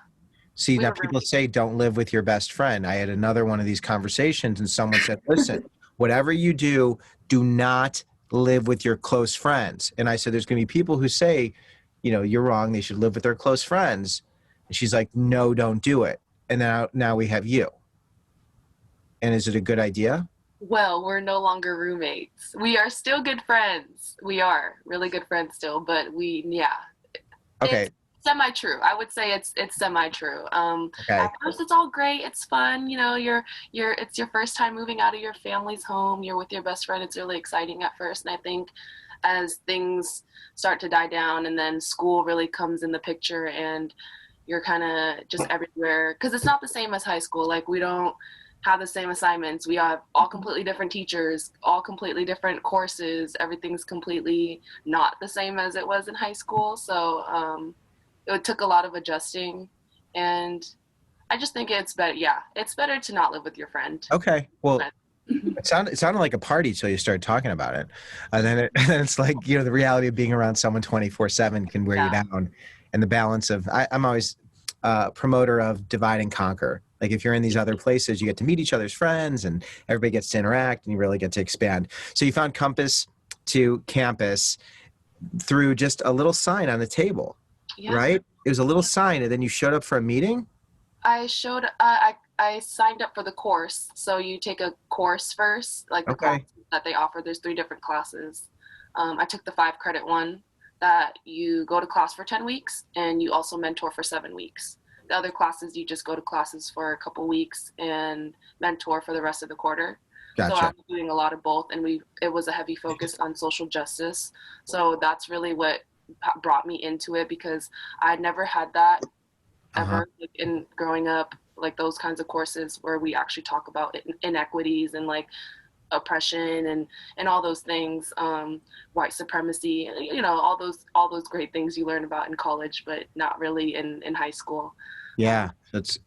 See, now people say don't live with your best friend. I had another one of these conversations and someone said, listen, whatever you do, do not live with your close friends. And I said, there's going to be people who say, you're wrong. They should live with their close friends. And she's like, no, don't do it. And now we have you. And is it a good idea?
Well, we're no longer roommates. We are still good friends. We are really good friends still, but
Okay.
Semi-true. I would say it's semi-true.
Okay.
At first it's all great. It's fun. You know, it's your first time moving out of your family's home. You're with your best friend. It's really exciting at first. And I think as things start to die down and then school really comes in the picture and you're kind of just everywhere, because it's not the same as high school. Like, we don't have the same assignments. We have all completely different teachers, all completely different courses. Everything's completely not the same as it was in high school. So it took a lot of adjusting, and I just think it's better. Yeah, it's better to not live with your friend.
Okay. Well, it sounded like a party till you started talking about it. And then it's like, you know, the reality of being around someone 24/7 can wear you down. And the balance of, I'm always a promoter of divide and conquer. Like, if you're in these other places, you get to meet each other's friends and everybody gets to interact and you really get to expand. So you found Compass to Campus through just a little sign on the table, right? It was a little sign, and then you showed up for a meeting?
I signed up for the course. So you take a course first, like the classes that they offer. There's 3 different classes. I took the 5-credit one that you go to class for 10 weeks and you also mentor for 7 weeks. The other classes, you just go to classes for a couple weeks and mentor for the rest of the quarter.
Gotcha.
So I was doing a lot of both, and it was a heavy focus on social justice. So that's really what brought me into it, because I'd never had that ever like, in growing up, like those kinds of courses where we actually talk about inequities and like oppression and all those things, white supremacy, you know, all those great things you learn about in college, but not really in high school.
Yeah.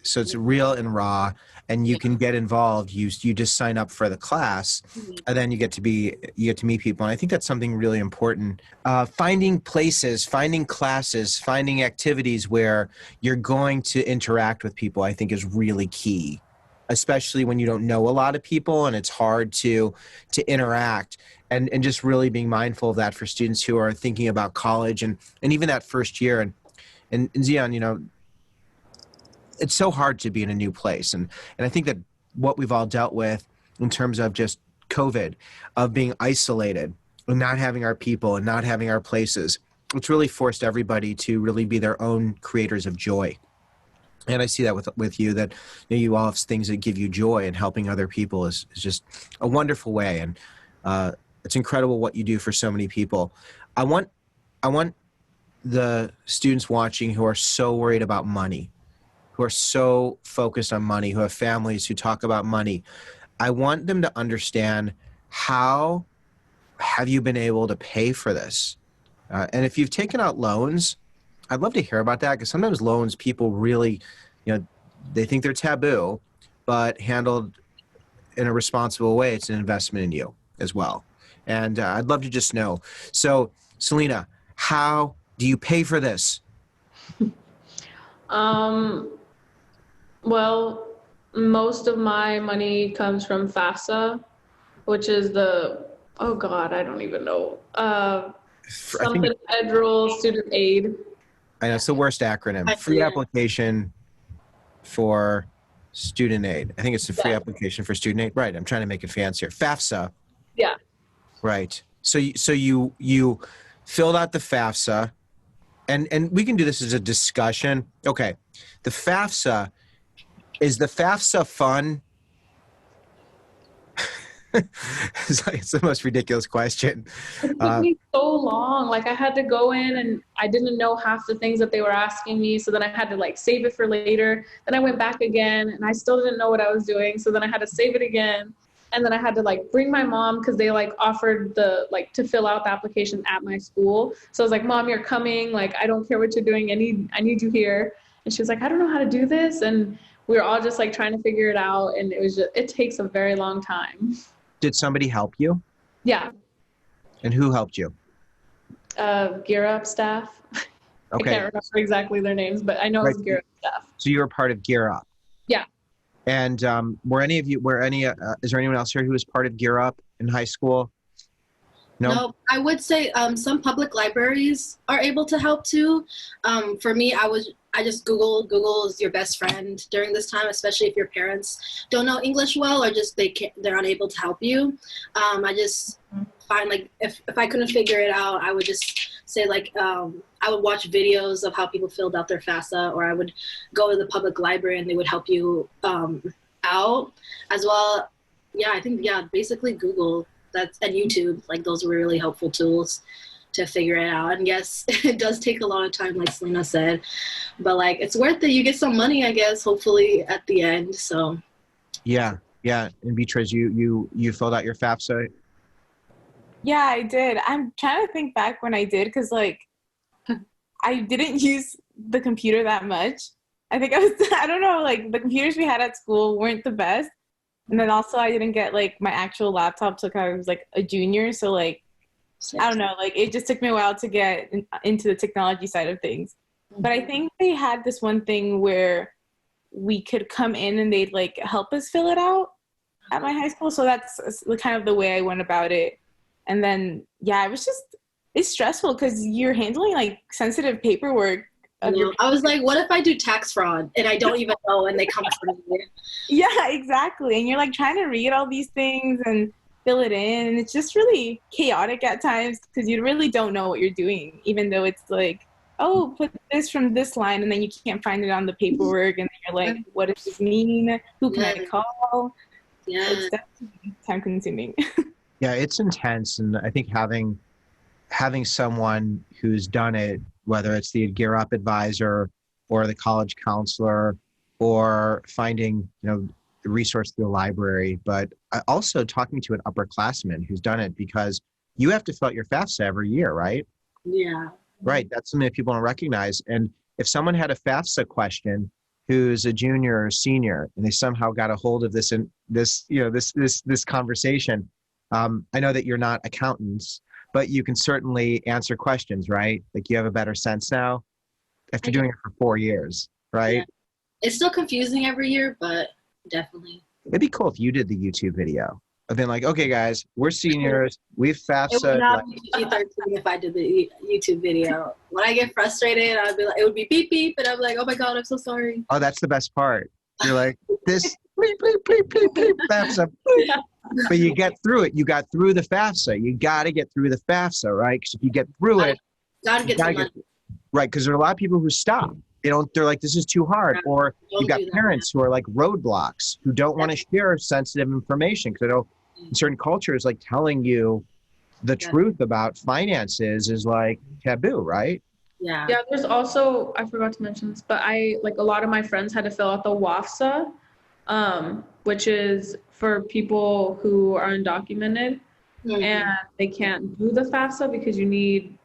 So it's real and raw, and you can get involved. You just sign up for the class, and then you get to meet people. And I think that's something really important. Finding places, finding classes, finding activities where you're going to interact with people, I think is really key, especially when you don't know a lot of people and it's hard to interact, and just really being mindful of that for students who are thinking about college and even that first year. And Zion, you know, it's so hard to be in a new place. And I think that what we've all dealt with in terms of just COVID, of being isolated and not having our people and not having our places, it's really forced everybody to really be their own creators of joy. And I see that with you, that you all have things that give you joy, and helping other people is just a wonderful way. And it's incredible what you do for so many people. I want the students watching who are so worried about money, who are so focused on money, who have families who talk about money. I want them to understand, how have you been able to pay for this? And if you've taken out loans, I'd love to hear about that, because sometimes loans, people really, you know, they think they're taboo, but handled in a responsible way, it's an investment in you as well. And I'd love to just know. So, Celina, how do you pay for this?
Well, most of my money comes from FAFSA, which is oh God, I don't even know. Something federal student aid.
I know, it's the worst acronym. Free application for student aid. I think it's the free application for student aid. Right. I'm trying to make it fancier. FAFSA.
Yeah. Right.
So you filled out the FAFSA, and we can do this as a discussion. Okay. The FAFSA, is the FAFSA fun? It's the most ridiculous question.
It took me so long. Like, I had to go in and I didn't know half the things that they were asking me. So then I had to like save it for later. Then I went back again and I still didn't know what I was doing. So then I had to save it again. And then I had to like bring my mom, because they like offered to fill out the application at my school. So I was like, Mom, you're coming. Like, I don't care what you're doing. I need you here. And she was like, I don't know how to do this. And we were all just like trying to figure it out. And it takes a very long time.
Did somebody help you?
Yeah.
And who helped you?
Gear Up staff.
Okay.
I can't remember exactly their names, but I know it was Gear Up staff.
So you were part of Gear Up?
Yeah.
And is there anyone else here who was part of Gear Up in high school?
No, I would say some public libraries are able to help too. For me, I was I just Google is your best friend during this time, especially if your parents don't know English well or just they're unable to help you. I just find like if I couldn't figure it out, I would just say like I would watch videos of how people filled out their FAFSA, or I would go to the public library and they would help you out as well. Yeah, I think basically Google and YouTube, like those were really helpful tools to figure it out. And yes, it does take a lot of time, like Celina said, but like it's worth it. You get some money, I guess, hopefully at the end. So
yeah. And Beatriz, you filled out your FAFSA?
Yeah, I did. I'm trying to think back when I did, because like I didn't use the computer that much. I think I don't know, like the computers we had at school weren't the best. And then also I didn't get like my actual laptop till I was like a junior. So like, I don't know, like it just took me a while to get into the technology side of things. But I think they had this one thing where we could come in and they'd like help us fill it out at my high school. So that's kind of the way I went about it. And then, yeah, it's stressful because you're handling like sensitive paperwork.
I was like, what if I do tax fraud and I don't even know and they come for me?
Yeah, exactly. And you're like trying to read all these things and fill it in. And it's just really chaotic at times because you really don't know what you're doing, even though it's like, oh, put this from this line, and then you can't find it on the paperwork. And then you're like, what does this mean? Who can I call?
Yeah.
It's definitely time consuming.
Yeah, it's intense. And I think having someone who's done it, whether it's the Gear Up advisor or the college counselor, or finding, the resource through the library, but also talking to an upperclassman who's done it, because you have to fill out your FAFSA every year, right?
Yeah.
Right. That's something that people don't recognize. And if someone had a FAFSA question who's a junior or senior, and they somehow got a hold of this conversation, I know that you're not accountants, but you can certainly answer questions, right? Like you have a better sense now after doing it for 4 years, right?
Yeah. It's still confusing every year, but definitely.
It'd be cool if you did the YouTube video of being like, okay, guys, we're seniors. We've FAFSA.
It would not be PG-13 if I did the YouTube video. When I get frustrated, I'd be like, it would be beep beep, and I'm like, oh my God, I'm so sorry.
Oh, that's the best part. You're like, this bleep, bleep, bleep, bleep, bleep, FAFSA. Bleep. But you get through it. You got through the FAFSA. You got to get through the FAFSA, right? Because if you get through it,
gotta get some money.
Right, because there are a lot of people who stop. They're like, this is too hard. Or you've got parents who are like roadblocks, who don't want to share sensitive information. Because I know in certain cultures, like telling you the truth about finances is like taboo, right?
Yeah.
Yeah, there's also, I forgot to mention this, but a lot of my friends had to fill out the WAFSA, which is for people who are undocumented, and they can't do the FAFSA because you need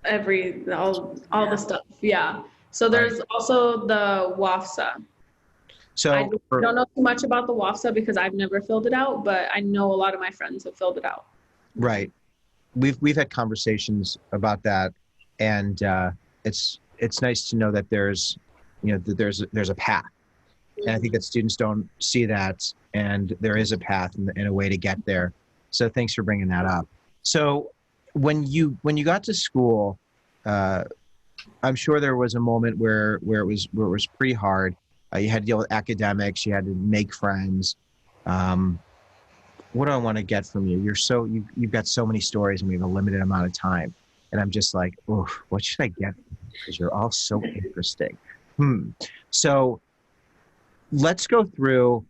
all the stuff. Yeah. So there's also the WAFSA.
So
I don't know too much about the WAFSA because I've never filled it out, but I know a lot of my friends have filled it out.
Right. We've had conversations about that, and it's nice to know that there's a path. And I think that students don't see that, and there is a path and a way to get there. So thanks for bringing that up. So when you got to school, I'm sure there was a moment where it was pretty hard. You had to deal with academics. You had to make friends. What do I want to get from you? You've got so many stories, and we have a limited amount of time. And I'm just like, oh, what should I get from you? Because you're all so interesting. So let's go through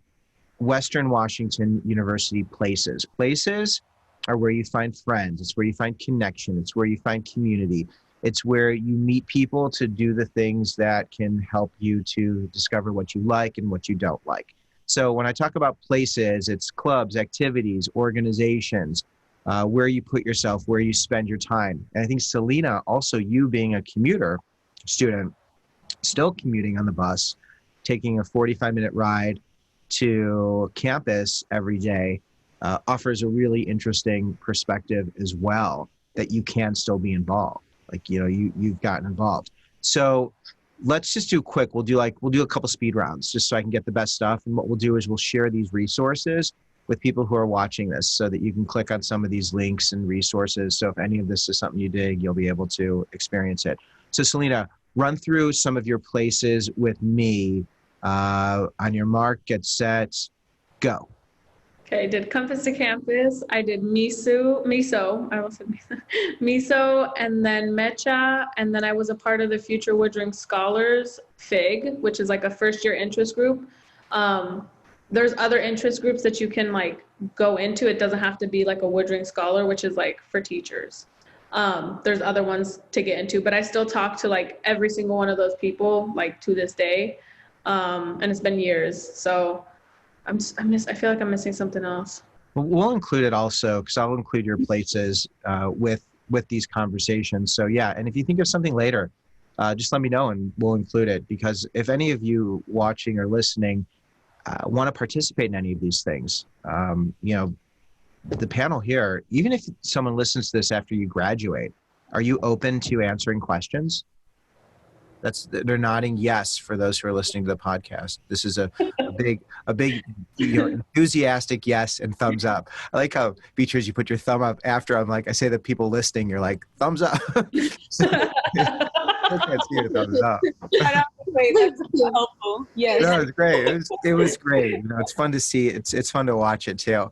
Western Washington University places. Places are where you find friends. It's where you find connection. It's where you find community. It's where you meet people to do the things that can help you to discover what you like and what you don't like. So when I talk about places, it's clubs, activities, organizations, where you put yourself, where you spend your time. And I think Celina, also you being a commuter student, still commuting on the bus, taking a 45-minute ride to campus every day, offers a really interesting perspective as well, that you can still be involved. Like, you've gotten involved. So let's just do quick. We'll do a couple speed rounds just so I can get the best stuff. And what we'll do is we'll share these resources with people who are watching this so that you can click on some of these links and resources. So if any of this is something you dig, you'll be able to experience it. So Celina, run through some of your places with me. On your mark, get set, go.
Okay, I did Compass to Campus. I did Miso. I almost said Miso. Miso, and then Mecha, and then I was a part of the Future Woodring Scholars FIG, which is like a first-year interest group. There's other interest groups that you can like go into. It doesn't have to be like a Woodring Scholar, which is like for teachers. There's other ones to get into, but I still talk to like every single one of those people like to this day, and it's been years. So I feel like I'm missing something else.
We'll include it also, because I'll include your places with these conversations. So yeah, and if you think of something later, just let me know and we'll include it. Because if any of you watching or listening want to participate in any of these things, you know, the panel here, even if someone listens to this after you graduate, are you open to answering questions? They're nodding yes for those who are listening to the podcast. This is a big you know, enthusiastic yes and thumbs up. I like how, Beatriz, you put your thumb up after I'm like, I say that people listening, you're like, thumbs up. I can't see your thumbs up.
Wait, that's helpful. Yes.
No, it's great. It was great. You know, it's fun to see. It's fun to watch it too.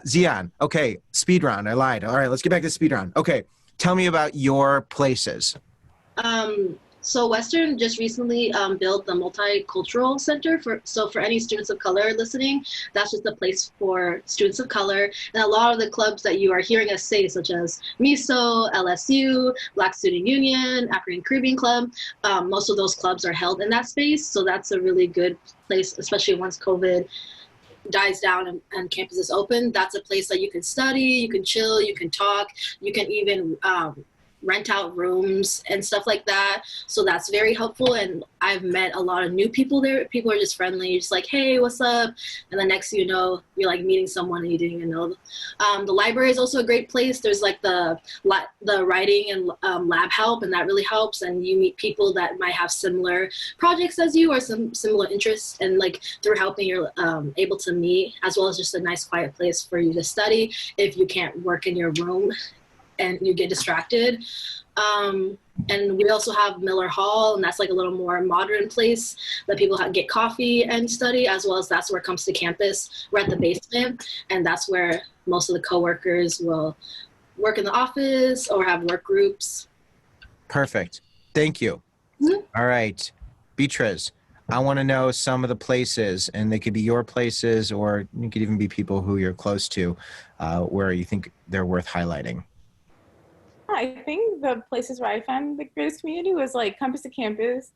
Zion, okay, speed round. I lied. All right, let's get back to speed round. Okay, tell me about your places.
So Western just recently built the Multicultural Center for any students of color listening. That's just a place for students of color. And a lot of the clubs that you are hearing us say, such as MISO, LSU, Black Student Union, African Caribbean Club, most of those clubs are held in that space. So that's a really good place, especially once COVID dies down and campus is open. That's a place that you can study, you can chill, you can talk, you can even rent out rooms and stuff like that. So that's very helpful. And I've met a lot of new people there. People are just friendly. You're just like, hey, what's up? And the next thing you know, you're like meeting someone and you didn't even know. The library is also a great place. There's like the writing and lab help, and that really helps. And you meet people that might have similar projects as you or some similar interests. And like through helping, you're able to meet, as well as just a nice quiet place for you to study if you can't work in your room and you get distracted. And we also have Miller Hall, and that's like a little more modern place that people get coffee and study, as well as that's where it comes to campus. We're at the basement, and that's where most of the coworkers will work in the office or have work groups.
Perfect. Thank you.
Mm-hmm.
All right, Beatriz, I want to know some of the places, and they could be your places, or you could even be people who you're close to, where you think they're worth highlighting.
I think the places where I found the greatest community was like Compass to Campus.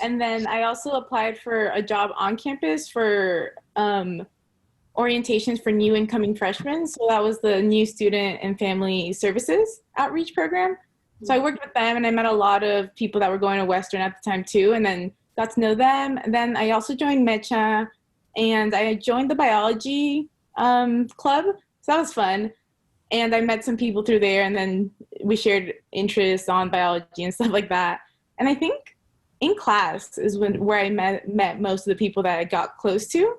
And then I also applied for a job on campus for orientations for new incoming freshmen. So that was the New Student and Family Services Outreach Program. So I worked with them, and I met a lot of people that were going to Western at the time too, and then got to know them. And then I also joined Mecha, and I joined the biology club. So that was fun. And I met some people through there, and then we shared interests on biology and stuff like that. And I think in class is where I met most of the people that I got close to,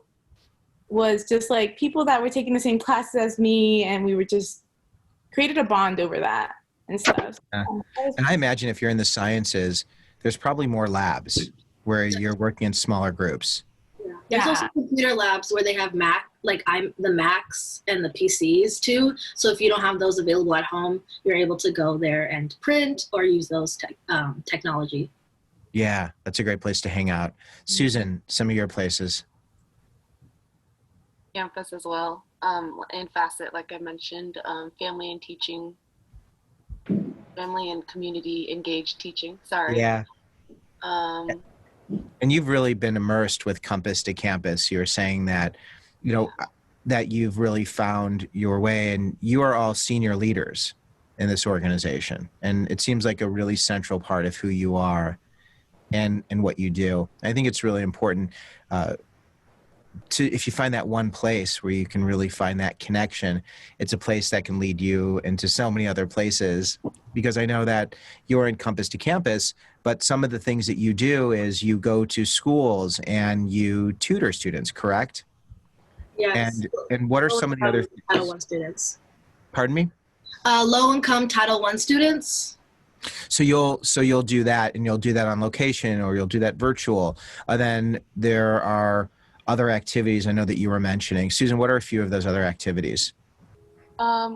was just like people that were taking the same classes as me, and we were just created a bond over that and stuff.
Yeah. And I imagine if you're in the sciences, there's probably more labs where you're working in smaller groups.
Yeah. There's also computer labs where they have the Macs and the PCs too. So if you don't have those available at home, you're able to go there and print or use those technology.
Yeah, that's a great place to hang out. Susan, some of your places.
Campus as well. And facet, like I mentioned, family and teaching, family and community engaged teaching. Sorry.
Yeah. And you've really been immersed with Compass to Campus. You're saying that, you know, that you've really found your way, and you are all senior leaders in this organization. And it seems like a really central part of who you are and what you do. I think it's really important if you find that one place where you can really find that connection, it's a place that can lead you into so many other places, because I know that you're in Compass to Campus, but some of the things that you do is you go to schools and you tutor students, correct?
Yes.
And what are some of the other
Title I students?
Pardon me?
Low-income Title I students.
So you'll do that, and you'll do that on location, or you'll do that virtual. Then there are other activities I know that you were mentioning. Susan, what are a few of those other activities?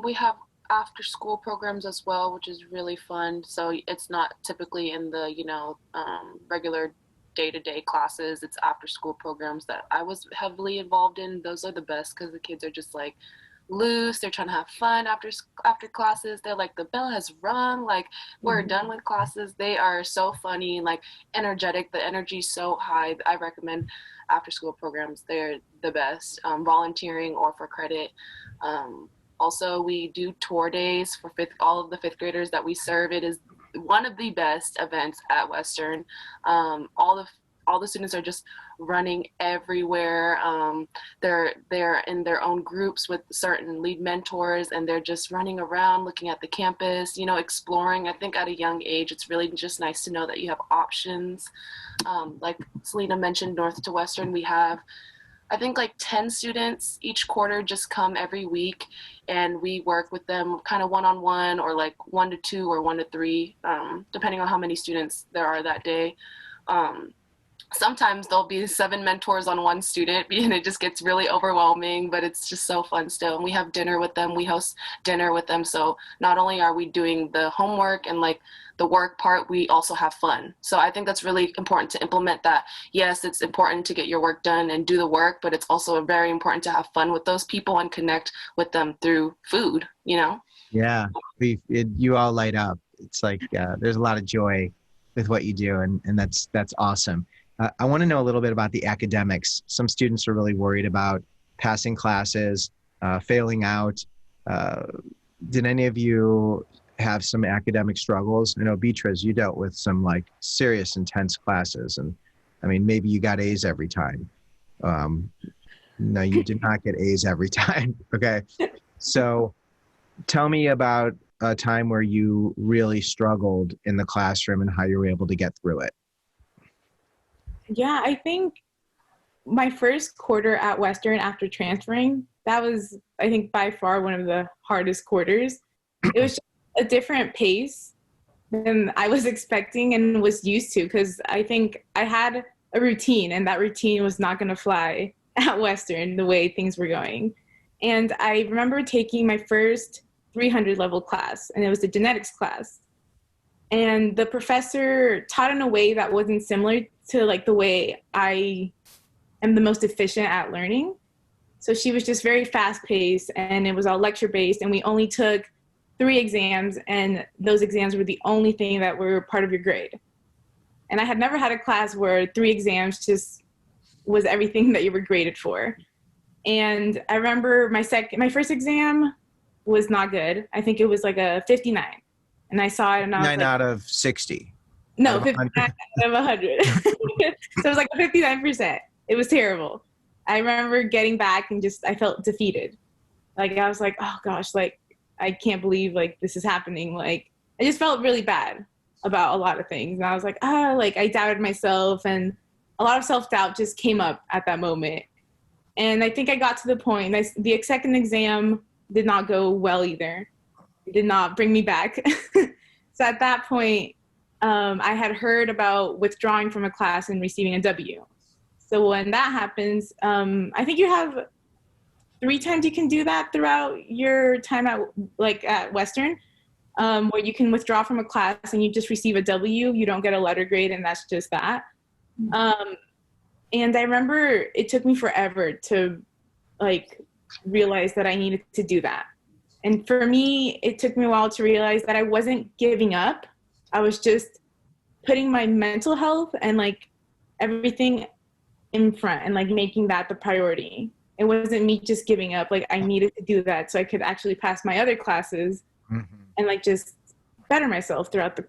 We have after school programs as well, which is really fun. So it's not typically in the, regular day-to-day classes. It's after school programs that I was heavily involved in. Those are the best because the kids are just like loose. They're trying to have fun after classes. They're like, the bell has rung, like we're done with classes. They are so funny, like energetic. The energy's so high. I recommend after school programs. They're the best. Volunteering or for credit. Also, we do tour days for all of the fifth graders that we serve. It is one of the best events at Western. All the students are just running everywhere. They're in their own groups with certain lead mentors, and they're just running around, looking at the campus, exploring. I think at a young age, it's really just nice to know that you have options. Like Celina mentioned, North to Western, we have, I think, like 10 students each quarter just come every week, and we work with them kind of one-on-one, or like 1 to 2 or 1 to 3, depending on how many students there are that day. Sometimes there'll be 7 mentors on one student, and it just gets really overwhelming, but it's just so fun still. And we have dinner with them. We host dinner with them. So not only are we doing the homework and like the work part, we also have fun. So I think that's really important to implement that. Yes, it's important to get your work done and do the work, but it's also very important to have fun with those people and connect with them through food,
Yeah, you all light up. It's like there's a lot of joy with what you do, and that's awesome. I want to know a little bit about the academics. Some students are really worried about passing classes, failing out. Did any of you have some academic struggles? I know, Beatriz, you dealt with some like serious, intense classes, and I mean, maybe you got A's every time. No, you did not get A's every time. Okay. So tell me about a time where you really struggled in the classroom and how you were able to get through it.
Yeah, I think my first quarter at Western after transferring, that was, I think, by far one of the hardest quarters. It was just a different pace than I was expecting and was used to, because I think I had a routine, and that routine was not going to fly at Western the way things were going. And I remember taking my first 300 level class, and it was a genetics class. And the professor taught in a way that wasn't similar to like the way I am the most efficient at learning. So she was just very fast paced, and it was all lecture based, and we only took 3 exams, and those exams were the only thing that were part of your grade. And I had never had a class where 3 exams just was everything that you were graded for. And I remember my first exam was not good. I think it was like a 59. And I saw it, and I was
9
like,
out of 60.
no, 59 out of 100. So it was like 59%. It was terrible. I remember getting back and I felt defeated. Like, I was like, oh gosh, like, I can't believe like this is happening. Like, I just felt really bad about a lot of things. And I was like, like I doubted myself, and a lot of self-doubt just came up at that moment. And I think I got to the point, the second exam did not go well either. It did not bring me back. So at that point, I had heard about withdrawing from a class and receiving a W. So when that happens, I think you have 3 times you can do that throughout your time at Western, where you can withdraw from a class and you just receive a W. You don't get a letter grade, and that's just that. And I remember it took me forever to like realize that I needed to do that. And for me, it took me a while to realize that I wasn't giving up. I was just putting my mental health and like everything in front, and like making that the priority. It wasn't me just giving up. Like, I needed to do that so I could actually pass my other classes and like just better myself throughout the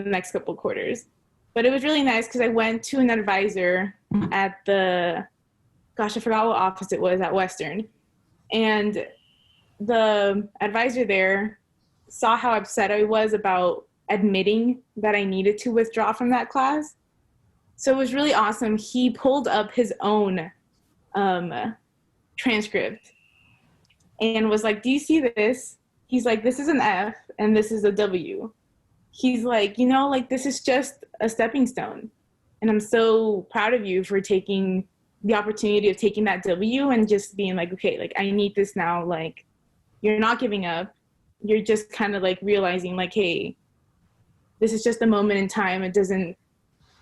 next couple of quarters. But it was really nice because I went to an advisor at I forgot what office it was at Western. And the advisor there saw how upset I was about admitting that I needed to withdraw from that class. So it was really awesome. He pulled up his own transcript and was like, do you see this? He's like, this is an F and this is a W. he's like, you know, like this is just a stepping stone. And I'm so proud of you for taking the opportunity of taking that W and just being like, okay, like I need this now. Like you're not giving up. You're just kind of like realizing like, hey, this is just a moment in time. It doesn't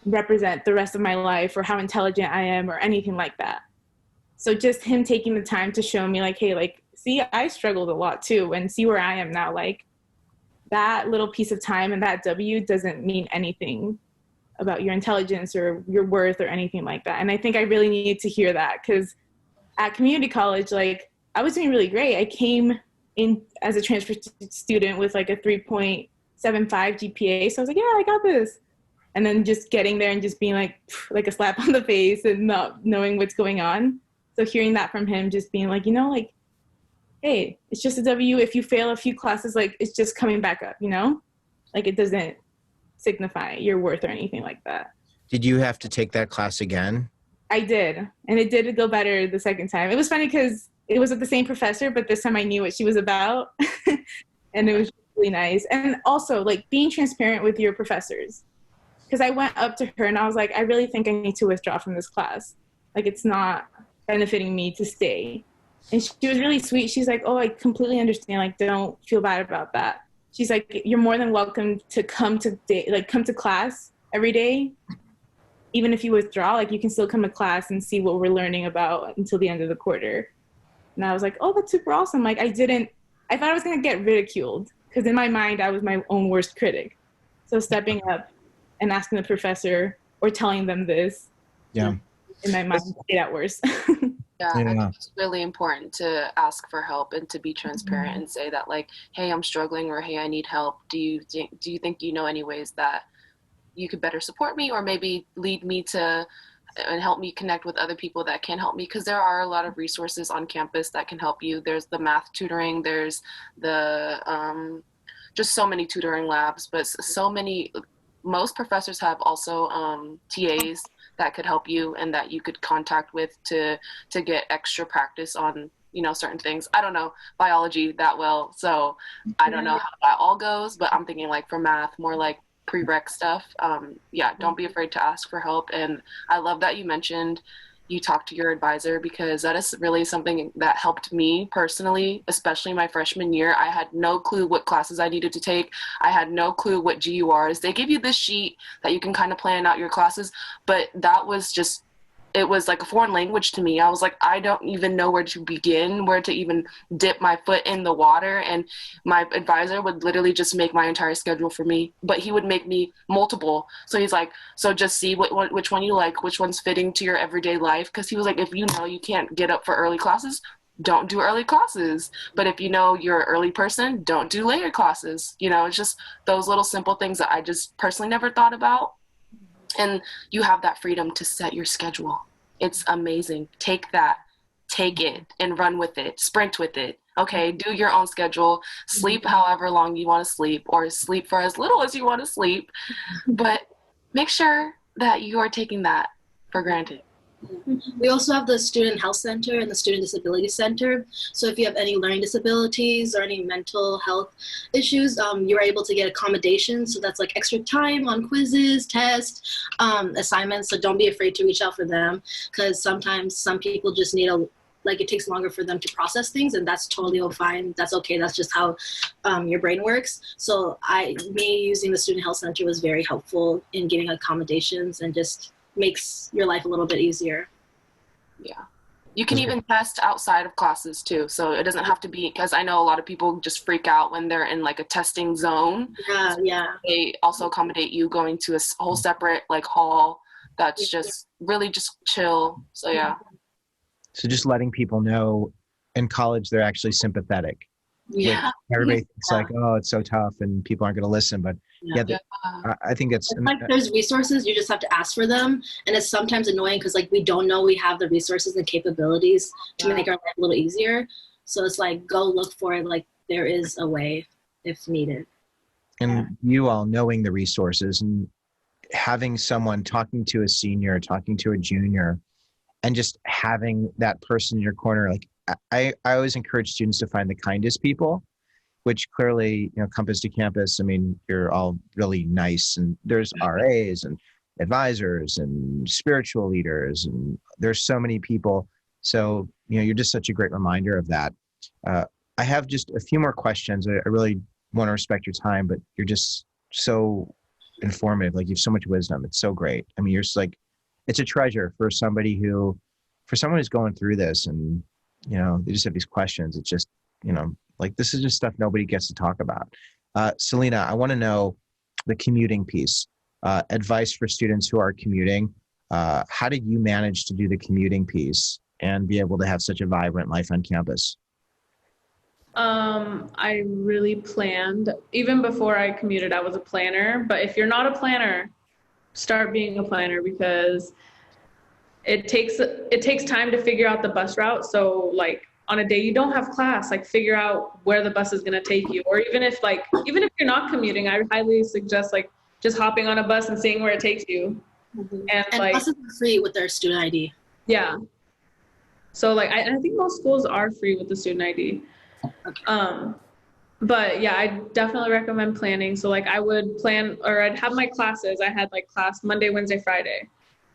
represent the rest of my life or how intelligent I am or anything like that. So just him taking the time to show me like, hey, like, see, I struggled a lot too, and see where I am now. Like that little piece of time and that W doesn't mean anything about your intelligence or your worth or anything like that. And I think I really needed to hear that, because at community college, like I was doing really great. I came in as a transfer student with like a 3.75 GPA. So I was like, yeah, I got this. And then just getting there and just being like a slap on the face and not knowing what's going on. So hearing that from him, just being like, you know, like, hey, it's just a W. If you fail a few classes, like it's just coming back up, you know, like it doesn't signify your worth or anything like that.
Did you have to take that class again?
I did. And it did go better the second time. It was funny because it was with the same professor, but this time I knew what she was about. And it was really nice. And also like being transparent with your professors. Because I went up to her and I was like, I really think I need to withdraw from this class. Like it's not benefiting me to stay. And she was really sweet. She's like, oh, I completely understand. Like, don't feel bad about that. She's like, you're more than welcome to come to class every day. Even if you withdraw, like you can still come to class and see what we're learning about until the end of the quarter. And I was like, oh, that's super awesome. Like I thought I was going to get ridiculed because in my mind, I was my own worst critic. So stepping up and asking the professor or telling them this,
yeah,
in my mind, made that worse.
Yeah, I think it's really important to ask for help and to be transparent and say that like, hey, I'm struggling, or hey, I need help. Do you think you know any ways that you could better support me, or maybe lead me to and help me connect with other people that can help me? Because there are a lot of resources on campus that can help you. There's the math tutoring, there's the just so many tutoring labs, but most professors have also TAs that could help you and that you could contact with to get extra practice on, you know, certain things. I don't know biology that well, so I don't know how that all goes, but I'm thinking like for math, more like prereq stuff. Yeah, don't be afraid to ask for help. And I love that you mentioned you talked to your advisor, because that is really something that helped me personally, especially my freshman year. I had no clue what classes I needed to take. I had no clue what GURs. They give you this sheet that you can kind of plan out your classes, but that was just, it was like a foreign language to me. I was like, I don't even know where to begin, where to even dip my foot in the water. And my advisor would literally just make my entire schedule for me, but he would make me multiple. So he's like, so just see which one you like, which one's fitting to your everyday life. Because he was like, if you know you can't get up for early classes, don't do early classes. But if you know you're an early person, don't do later classes. You know, it's just those little simple things that I just personally never thought about. And you have that freedom to set your schedule. It's amazing. Take it and run with it, sprint with it. Okay, do your own schedule, sleep however long you want to sleep, or sleep for as little as you want to sleep, but make sure that you are taking that for granted.
We also have the Student Health Center and the Student Disability Center. So if you have any learning disabilities or any mental health issues, you're able to get accommodations. So that's like extra time on quizzes, tests, assignments. So don't be afraid to reach out for them, because sometimes some people just need it takes longer for them to process things, and that's totally fine. That's okay. That's just how your brain works. So me using the Student Health Center was very helpful in getting accommodations, and just makes your life a little bit easier.
Yeah. You can even test outside of classes too. So it doesn't have to be, because I know a lot of people just freak out when they're in like a testing zone.
Yeah,
so
yeah.
They also accommodate you going to a whole separate like hall that's just really just chill. So yeah.
So just letting people know in college they're actually sympathetic.
Yeah.
Like, everybody thinks like, oh, it's so tough and people aren't going to listen, but I think it's
like there's resources, you just have to ask for them, and it's sometimes annoying because like we don't know we have the resources and capabilities to make our life a little easier. So it's like, go look for it. Like there is a way if needed.
And you all knowing the resources and having someone talking to a senior, talking to a junior, and just having that person in your corner. Like I always encourage students to find the kindest people, which clearly, Compass to Campus, I mean, you're all really nice, and there's RAs and advisors and spiritual leaders, and there's so many people. So, you're just such a great reminder of that. I have just a few more questions. I really want to respect your time, but you're just so informative. Like, you have so much wisdom. It's so great. I mean, you're just like, it's a treasure for someone who's going through this, and, they just have these questions. It's just, like, this is just stuff nobody gets to talk about. Celina, I want to know the commuting piece, advice for students who are commuting. How did you manage to do the commuting piece and be able to have such a vibrant life on campus?
I really planned. Even before I commuted, I was a planner. But if you're not a planner, start being a planner, because it takes time to figure out the bus route. So like on a day you don't have class, like figure out where the bus is going to take you. Or even if you're not commuting, I highly suggest like just hopping on a bus and seeing where it takes you.
Mm-hmm.
And
like buses are free with their student ID.
Yeah. So like I think most schools are free with the student ID. Okay. But yeah, I definitely recommend planning. So like I would plan, or I'd have my classes. I had like class Monday, Wednesday, Friday.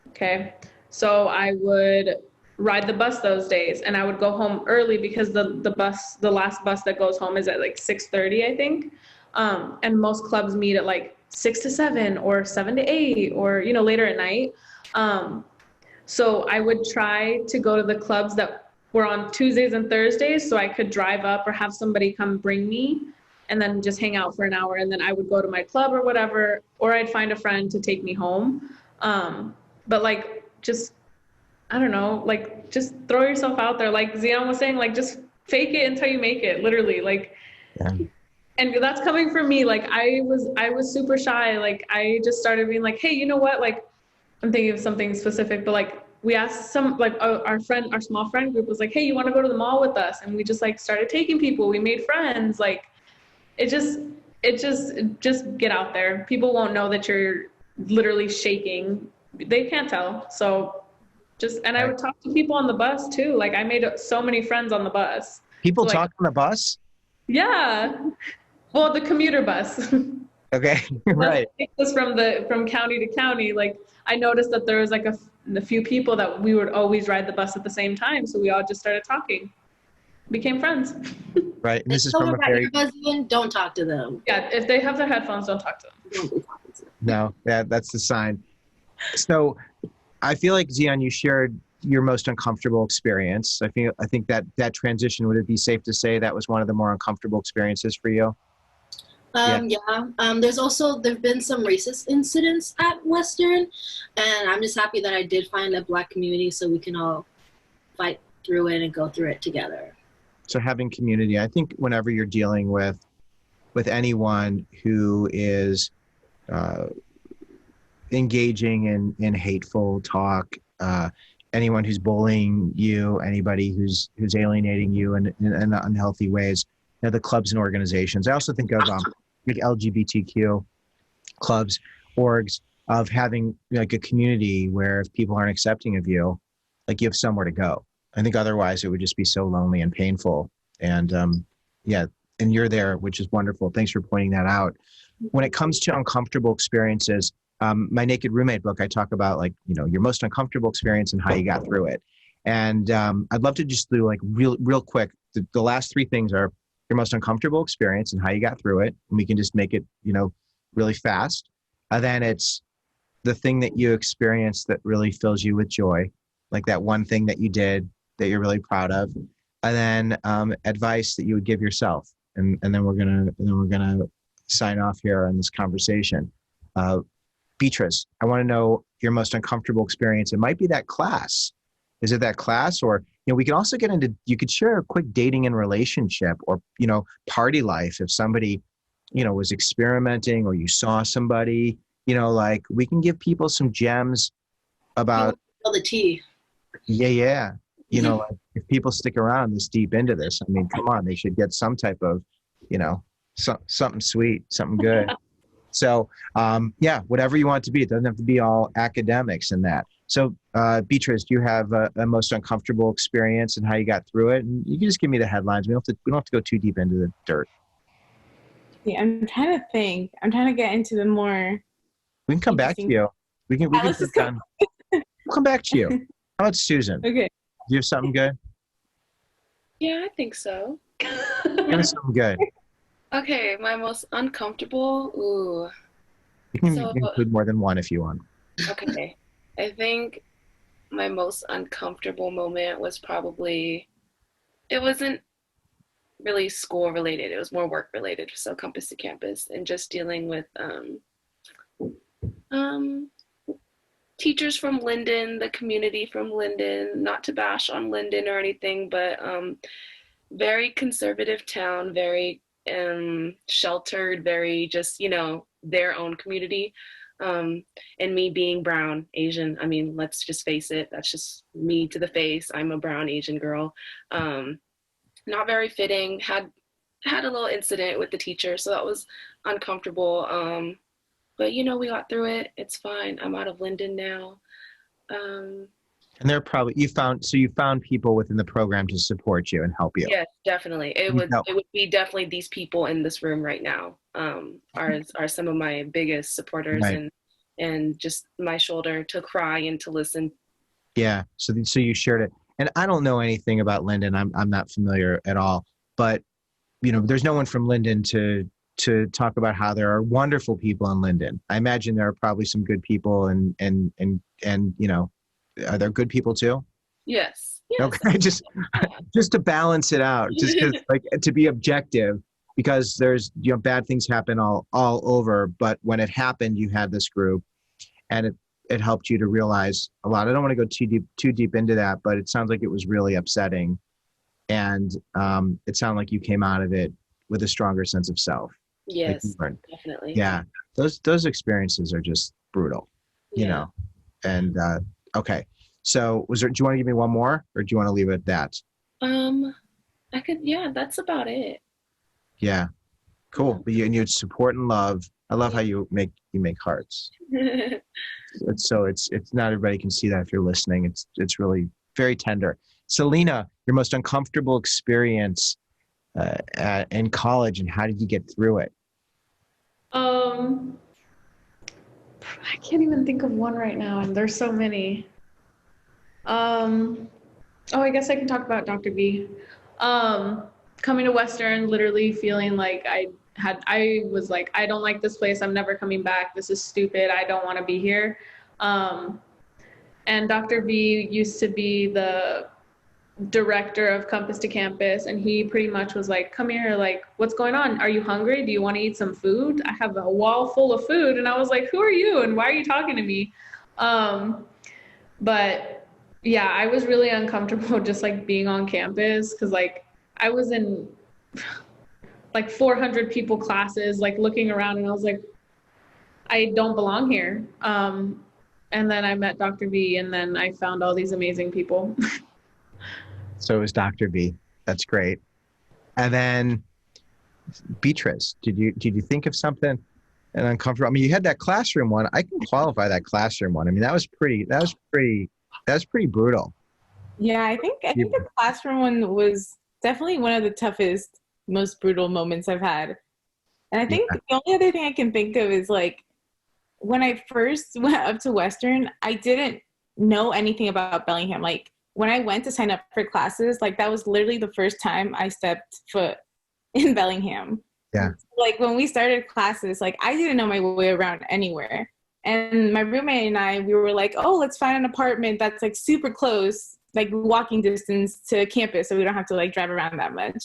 Okay. So I would ride the bus those days, and I would go home early because the last bus that goes home is at like 6:30, I think. And most clubs meet at like 6 to 7 or 7 to 8 or, later at night. So I would try to go to the clubs that were on Tuesdays and Thursdays, so I could drive up or have somebody come bring me and then just hang out for an hour. And then I would go to my club or whatever, or I'd find a friend to take me home. But like, just, I don't know, like just throw yourself out there. Like Zion was saying, like just fake it until you make it, literally. Like, yeah. And that's coming from me. Like I was super shy. Like I just started being like, hey, you know what? Like I'm thinking of something specific, but like we asked our small friend group was like, hey, you want to go to the mall with us? And we just like started taking people. We made friends. Like it just get out there. People won't know that you're literally shaking. They can't tell. So I would talk to people on the bus too. Like I made so many friends on the bus.
People talk on the bus?
Yeah. Well, the commuter bus.
Okay. Right.
It was from county to county. Like I noticed that there was like a few people that we would always ride the bus at the same time. So we all just started talking, became friends.
Right. And this is from a very,
don't talk to them.
Yeah. If they have their headphones, don't talk to them.
No, that's the sign. So I feel like, Zion, you shared your most uncomfortable experience. I think that transition, would it be safe to say that was one of the more uncomfortable experiences for you?
There've been some racist incidents at Western, and I'm just happy that I did find a Black community so we can all fight through it and go through it together.
So having community, I think whenever you're dealing with anyone who is engaging in hateful talk, anyone who's bullying you, anybody who's alienating you in unhealthy ways, the clubs and organizations. I also think of like LGBTQ clubs, orgs, of having like a community where if people aren't accepting of you, like you have somewhere to go. I think otherwise it would just be so lonely and painful. And and you're there, which is wonderful. Thanks for pointing that out. When it comes to uncomfortable experiences, my Naked Roommate book, I talk about like, your most uncomfortable experience and how you got through it. And I'd love to just do like real quick. The last three things are your most uncomfortable experience and how you got through it. And we can just make it, really fast. And then it's the thing that you experienced that really fills you with joy, like that one thing that you did that you're really proud of. And then advice that you would give yourself. And then we're gonna sign off here on this conversation. Beatriz, I want to know your most uncomfortable experience. It might be that class. Is it that class? Or, we can also get into, you could share a quick dating and relationship or, party life. If somebody, was experimenting or you saw somebody, like we can give people some gems about
the tea.
Yeah. Like if people stick around this deep into this, I mean, come on, they should get some type of, something sweet, something good. So, whatever you want it to be. It doesn't have to be all academics and that. So, Beatriz, do you have a most uncomfortable experience and how you got through it? And you can just give me the headlines. We don't have to go too deep into the dirt.
see. I'm trying to think. I'm trying to get into the more
We can come back to
interesting.
you. We can
Let's
sit
just come.
down. We'll come back to you. How about Susan? Do
Okay.
you have something good?
Yeah, I think so.
Give us something good.
Okay, my most uncomfortable. Ooh.
You can
So,
include more than one if you want.
okay. I think my most uncomfortable moment was probably, it wasn't really school related, it was more work related. So Compass to Campus and just dealing with um, teachers from Linden, the community from Linden, not to bash on Linden or anything, but very conservative town, very sheltered, very just, their own community. And me being brown, Asian, I mean, let's just face it, that's just me to the face. I'm a brown Asian girl. Not very fitting, had a little incident with the teacher, so that was uncomfortable. But we got through it. It's fine. I'm out of Linden now.
And they're probably you found people within the program to support you and help you.
Yes, definitely. It would be definitely these people in this room right now are some of my biggest supporters,
Right.
and just my shoulder to cry and to listen.
Yeah. So you shared it, and I don't know anything about Linden. I'm not familiar at all, but there's no one from Linden to talk about how there are wonderful people in Linden. I imagine there are probably some good people, and are there good people too?
Yes.
Okay, just to balance it out, just because to be objective, because there's bad things happen all over, but when it happened, you had this group, and it helped you to realize a lot. I don't want to go too deep into that, but it sounds like it was really upsetting, and it sounded like you came out of it with a stronger sense of self.
Yes, definitely.
Yeah, those experiences are just brutal, and okay. So do you want to give me one more, or do you want to leave it at that?
I could, that's about it.
Yeah, cool. But you need support and love. I love how you make hearts. It's not everybody can see that if you're listening. It's really very tender. Celina, your most uncomfortable experience in college, and how did you get through it?
I can't even think of one right now, and there's so many. I guess I can talk about Dr. B. Coming to Western, literally feeling like I was like, I don't like this place. I'm never coming back. This is stupid. I don't want to be here. And Dr. B used to be the director of Compass to Campus, and he pretty much was like, come here, like, what's going on? Are you hungry? Do you want to eat some food? I have a wall full of food. And I was like, who are you? And why are you talking to me? But yeah, I was really uncomfortable just like being on campus, because like I was in like 400 people classes, like looking around, and I was like, I don't belong here. And then I met Dr. B, and then I found all these amazing people.
So it was Dr. B. That's great. And then Beatriz, did you think of something and uncomfortable? I mean, you had that classroom one. I can qualify that classroom one. I mean, that was pretty brutal.
Yeah, I think the classroom one was definitely one of the toughest, most brutal moments I've had. And I think the only other thing I can think of is like when I first went up to Western, I didn't know anything about Bellingham. Like when I went to sign up for classes, like that was literally the first time I stepped foot in Bellingham.
Yeah.
Like when we started classes, like I didn't know my way around anywhere. And my roommate and I, we were like, oh, let's find an apartment that's like super close, like walking distance to campus, so we don't have to like drive around that much.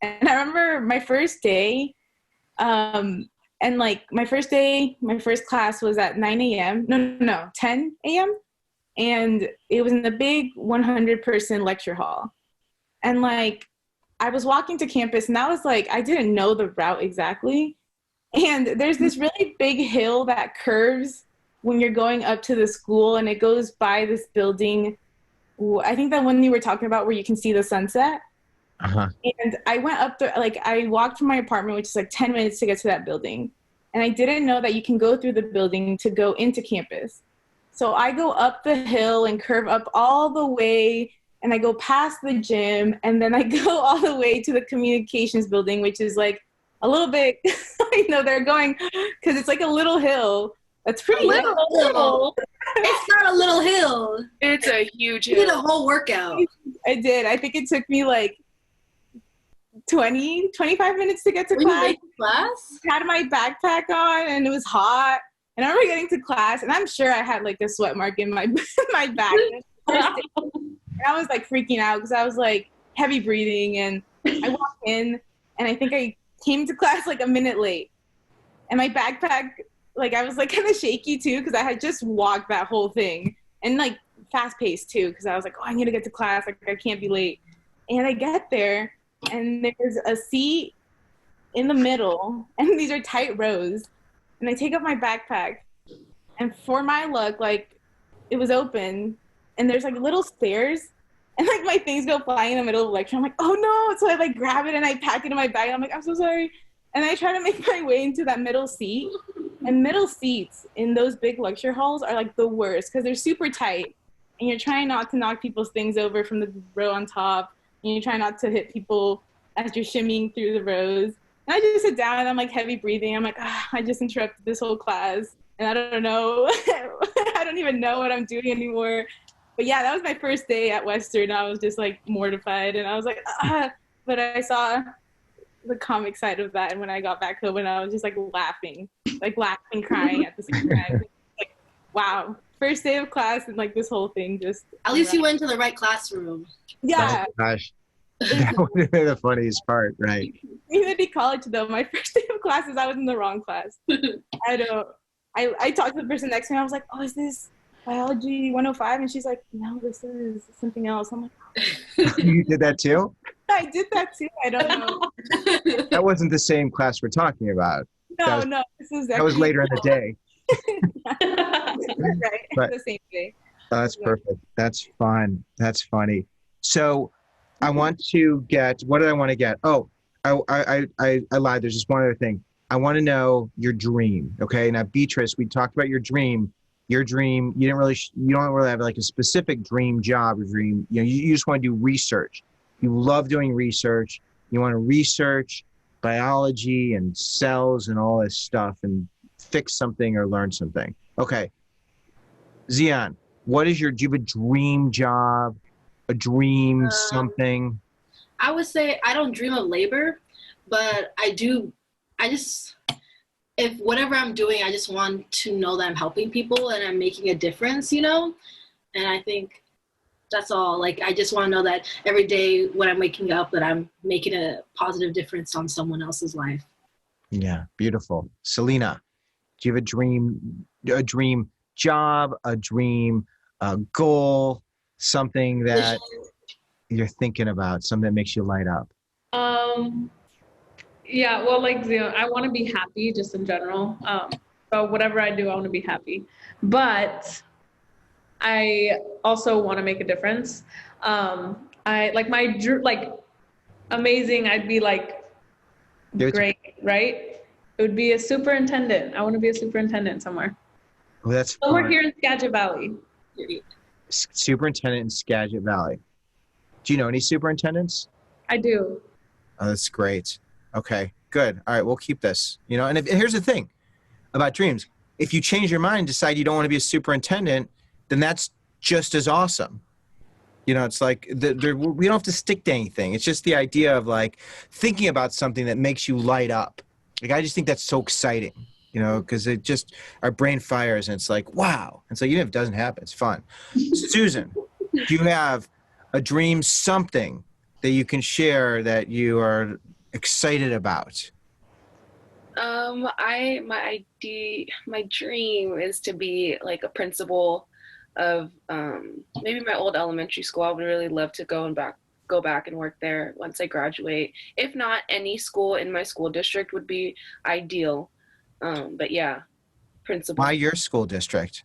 And I remember my first day, and like my first class was at 9 a.m. No, 10 a.m. And it was in the big 100-person lecture hall. And like I was walking to campus, and I was like, I didn't know the route exactly. And there's this really big hill that curves when you're going up to the school, and it goes by this building. I think that one you were talking about where you can see the sunset.
Uh-huh.
And I went up there, like I walked from my apartment, which is like 10 minutes to get to that building. And I didn't know that you can go through the building to go into campus. So I go up the hill and curve up all the way, and I go past the gym, and then I go all the way to the communications building, which is like a little bit, they're going, because it's like a little hill. That's pretty
little hill. It's not a little hill.
It's a huge
You
hill.
did a whole workout.
I did. I think it took me like 25 minutes to get to
When you
class.
made class?
I had my backpack on and it was hot. And I remember getting to class and I'm sure I had like a sweat mark in my my back. And I was like freaking out because I was like heavy breathing, and I walked in and I think I came to class like a minute late. And my backpack, like I was like kind of shaky too because I had just walked that whole thing, and like fast paced too because I was like, oh, I need to get to class, like I can't be late. And I get there and there's a seat in the middle and these are tight rows, and I take up my backpack and for my luck, like it was open and there's like little stairs and like my things go flying in the middle of the lecture. I'm like, oh no. So I like grab it and I pack it in my bag and I'm like, I'm so sorry. And I try to make my way into that middle seat, and middle seats in those big lecture halls are like the worst because they're super tight and you're trying not to knock people's things over from the row on top, and you try not to hit people as you're shimmying through the rows. And I just sit down and I'm like heavy breathing. I'm like, I just interrupted this whole class and I don't know. I don't even know what I'm doing anymore. But yeah, that was my first day at Western. I was just like mortified and I was like, but I saw the comic side of that. And when I got back home and I was just like laughing, crying at the same time. Like, wow, first day of class and like this whole thing just.
At least you went to the right classroom.
Yeah.
Oh, gosh. That would have been the funniest part, right?
Even in college though, my first day of classes, I was in the wrong class. I talked to the person next to me. I was like, oh, is this biology 105? And she's like, no, this is something else. I'm like,
You did that too?
I did that too. I don't know.
That wasn't the same class we're talking about.
No,
That was later in the day.
Right,
But-
the same day.
That's perfect. That's fun. That's funny. So I want to get, what did I want to get? Oh, I lied. There's just one other thing. I want to know your dream. Okay. Now, Beatriz, we talked about your dream. Your dream, you don't really have like a specific dream job or dream. You just want to do research. You love doing research. You want to research biology and cells and all this stuff and fix something or learn something. Okay. Zion, do you have a dream job, a dream something?
I would say I don't dream of labor, but if whatever I'm doing, I just want to know that I'm helping people and I'm making a difference, And I think that's all. Like, I just want to know that every day when I'm waking up that I'm making a positive difference on someone else's life.
Yeah, beautiful. Celina, do you have a dream job, a dream goal, something that you're thinking about, something that makes you light up?
Yeah, well, like, I want to be happy just in general. So whatever I do, I want to be happy. But I also want to make a difference. I like amazing. I'd be like great, right? It would be a superintendent. I want to be a superintendent somewhere.
Oh, that's
Somewhere
fun.
here in Skagit Valley.
Superintendent in Skagit Valley. Do you know any superintendents?
I do.
Oh, that's great. Okay, good. All right, we'll keep this. And here's the thing about dreams. If you change your mind, decide you don't want to be a superintendent, then that's just as awesome. It's like we don't have to stick to anything. It's just the idea of like thinking about something that makes you light up. Like, I just think that's so exciting, because our brain fires and it's like, wow. And so even if it doesn't happen, it's fun. Susan, do you have a dream, something that you can share that you are excited about?
My dream is to be like a principal of maybe my old elementary school. I would really love to go back and work there once I graduate. If not, any school in my school district would be ideal. But yeah, principal.
Why your school district?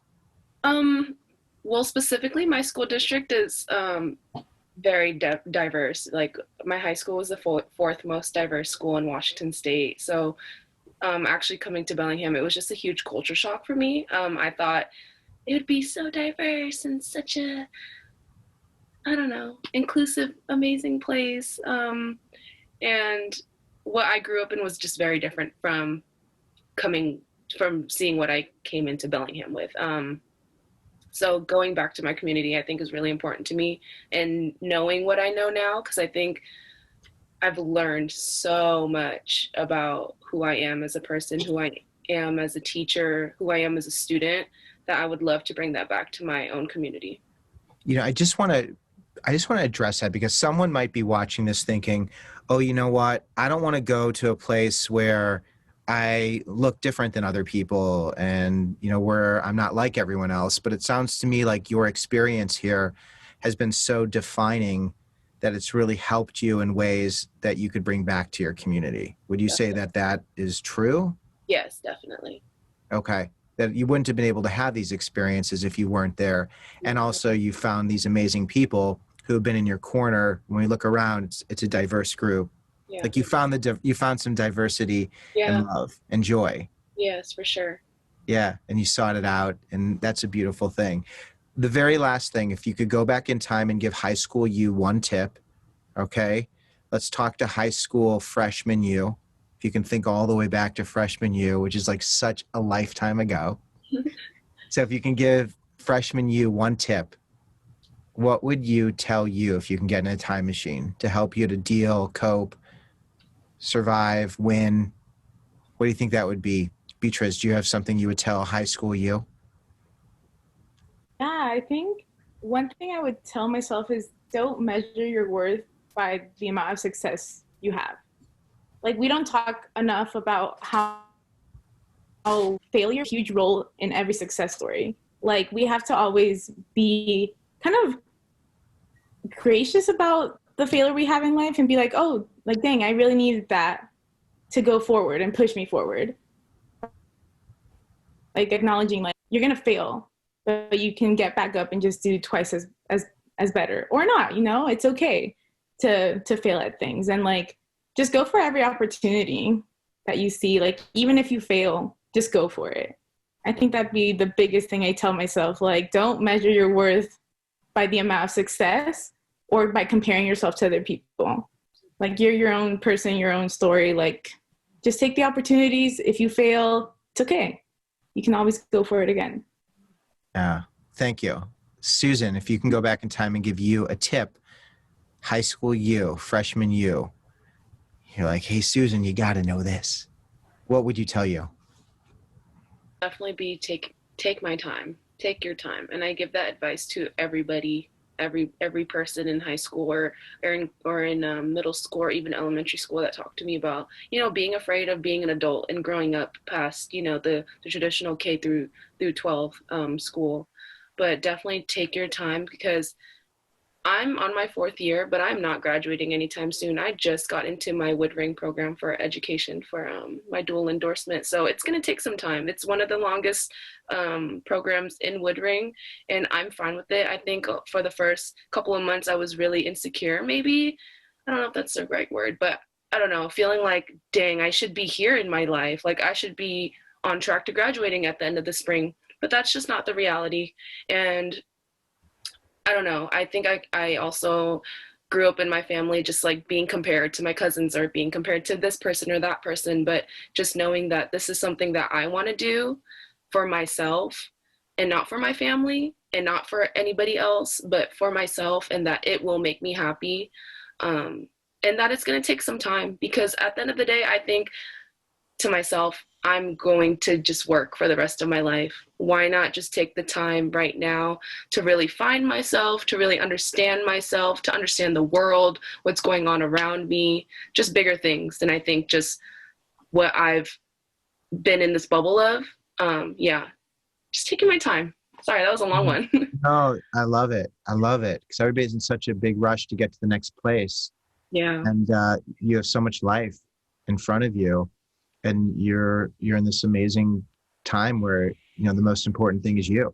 Well, specifically, my school district is very diverse. Like, my high school was the fourth most diverse school in Washington State. So actually coming to Bellingham, it was just a huge culture shock for me. I thought it would be so diverse and such a, I don't know, inclusive, amazing place. And what I grew up in was just very different from seeing what I came into Bellingham with. So going back to my community, I think is really important to me, and knowing what I know now, because I think I've learned so much about who I am as a person, who I am as a teacher, who I am as a student, that I would love to bring that back to my own community.
You know, I just want to address that, because someone might be watching this thinking, oh, you know what? I don't want to go to a place where I look different than other people and, you know, where I'm not like everyone else. But it sounds to me like your experience here has been so defining that it's really helped you in ways that you could bring back to your community. Would you say that that is true?
Yes, definitely.
Okay. That you wouldn't have been able to have these experiences if you weren't there. And also you found these amazing people who have been in your corner. When we look around, it's a diverse group.
Yeah.
Like you found some diversity
Yeah.
and love and joy.
Yes, for sure.
Yeah. And you sought it out, and that's a beautiful thing. The very last thing, if you could go back in time and give high school you one tip, okay? Let's talk to high school freshman you. If you can think all the way back to freshman you, which is like such a lifetime ago. So if you can give freshman you one tip, what would you tell you if you can get in a time machine to help you to deal, cope, survive, win? What do you think that would be? Beatriz, do you have something you would tell high school you?
Yeah, I think one thing I would tell myself is don't measure your worth by the amount of success you have. Like, we don't talk enough about how failure is a huge role in every success story. Like, we have to always be kind of gracious about the failure we have in life and be like, oh, like, dang, I really needed that to go forward and push me forward. Like, acknowledging, like, you're going to fail, but you can get back up and just do twice as better, or not, you know, it's okay to fail at things, and like, just go for every opportunity that you see. Like, even if you fail, just go for it. I think that'd be the biggest thing I tell myself. Like, don't measure your worth by the amount of success or by comparing yourself to other people. Like, you're your own person, your own story. Like, just take the opportunities. If you fail, it's okay. You can always go for it again.
Yeah, thank you. Susan, if you can go back in time and give you a tip, high school you, freshman you, you're like, hey, Susan, you got to know this. What would you tell you?
Definitely be take my time, take your time. And I give that advice to everybody, every person in high school or in middle school or even elementary school that talk to me about, you know, being afraid of being an adult and growing up past, you know, the traditional K through 12 school. But definitely take your time, because I'm on my 4th year, but I'm not graduating anytime soon. I just got into my Woodring program for education for my dual endorsement. So it's going to take some time. It's one of the longest programs in Woodring, and I'm fine with it. I think for the first couple of months, I was really insecure, maybe. I don't know if that's the right word, but I don't know, feeling like, dang, I should be here in my life. Like, I should be on track to graduating at the end of the spring. But that's just not the reality. And I don't know. I think I also grew up in my family just like being compared to my cousins or being compared to this person or that person, but just knowing that this is something that I want to do for myself and not for my family and not for anybody else, but for myself, and that it will make me happy. And that it's going to take some time, because at the end of the day, I think to myself, I'm going to just work for the rest of my life. Why not just take the time right now to really find myself, to really understand myself, to understand the world, what's going on around me, just bigger things than I think just what I've been in this bubble of. Yeah, just taking my time. Sorry, that was a long one.
No, I love it. I love it, because everybody's in such a big rush to get to the next place.
Yeah.
And you have so much life in front of you. And you're in this amazing time where, you know, the most important thing is you.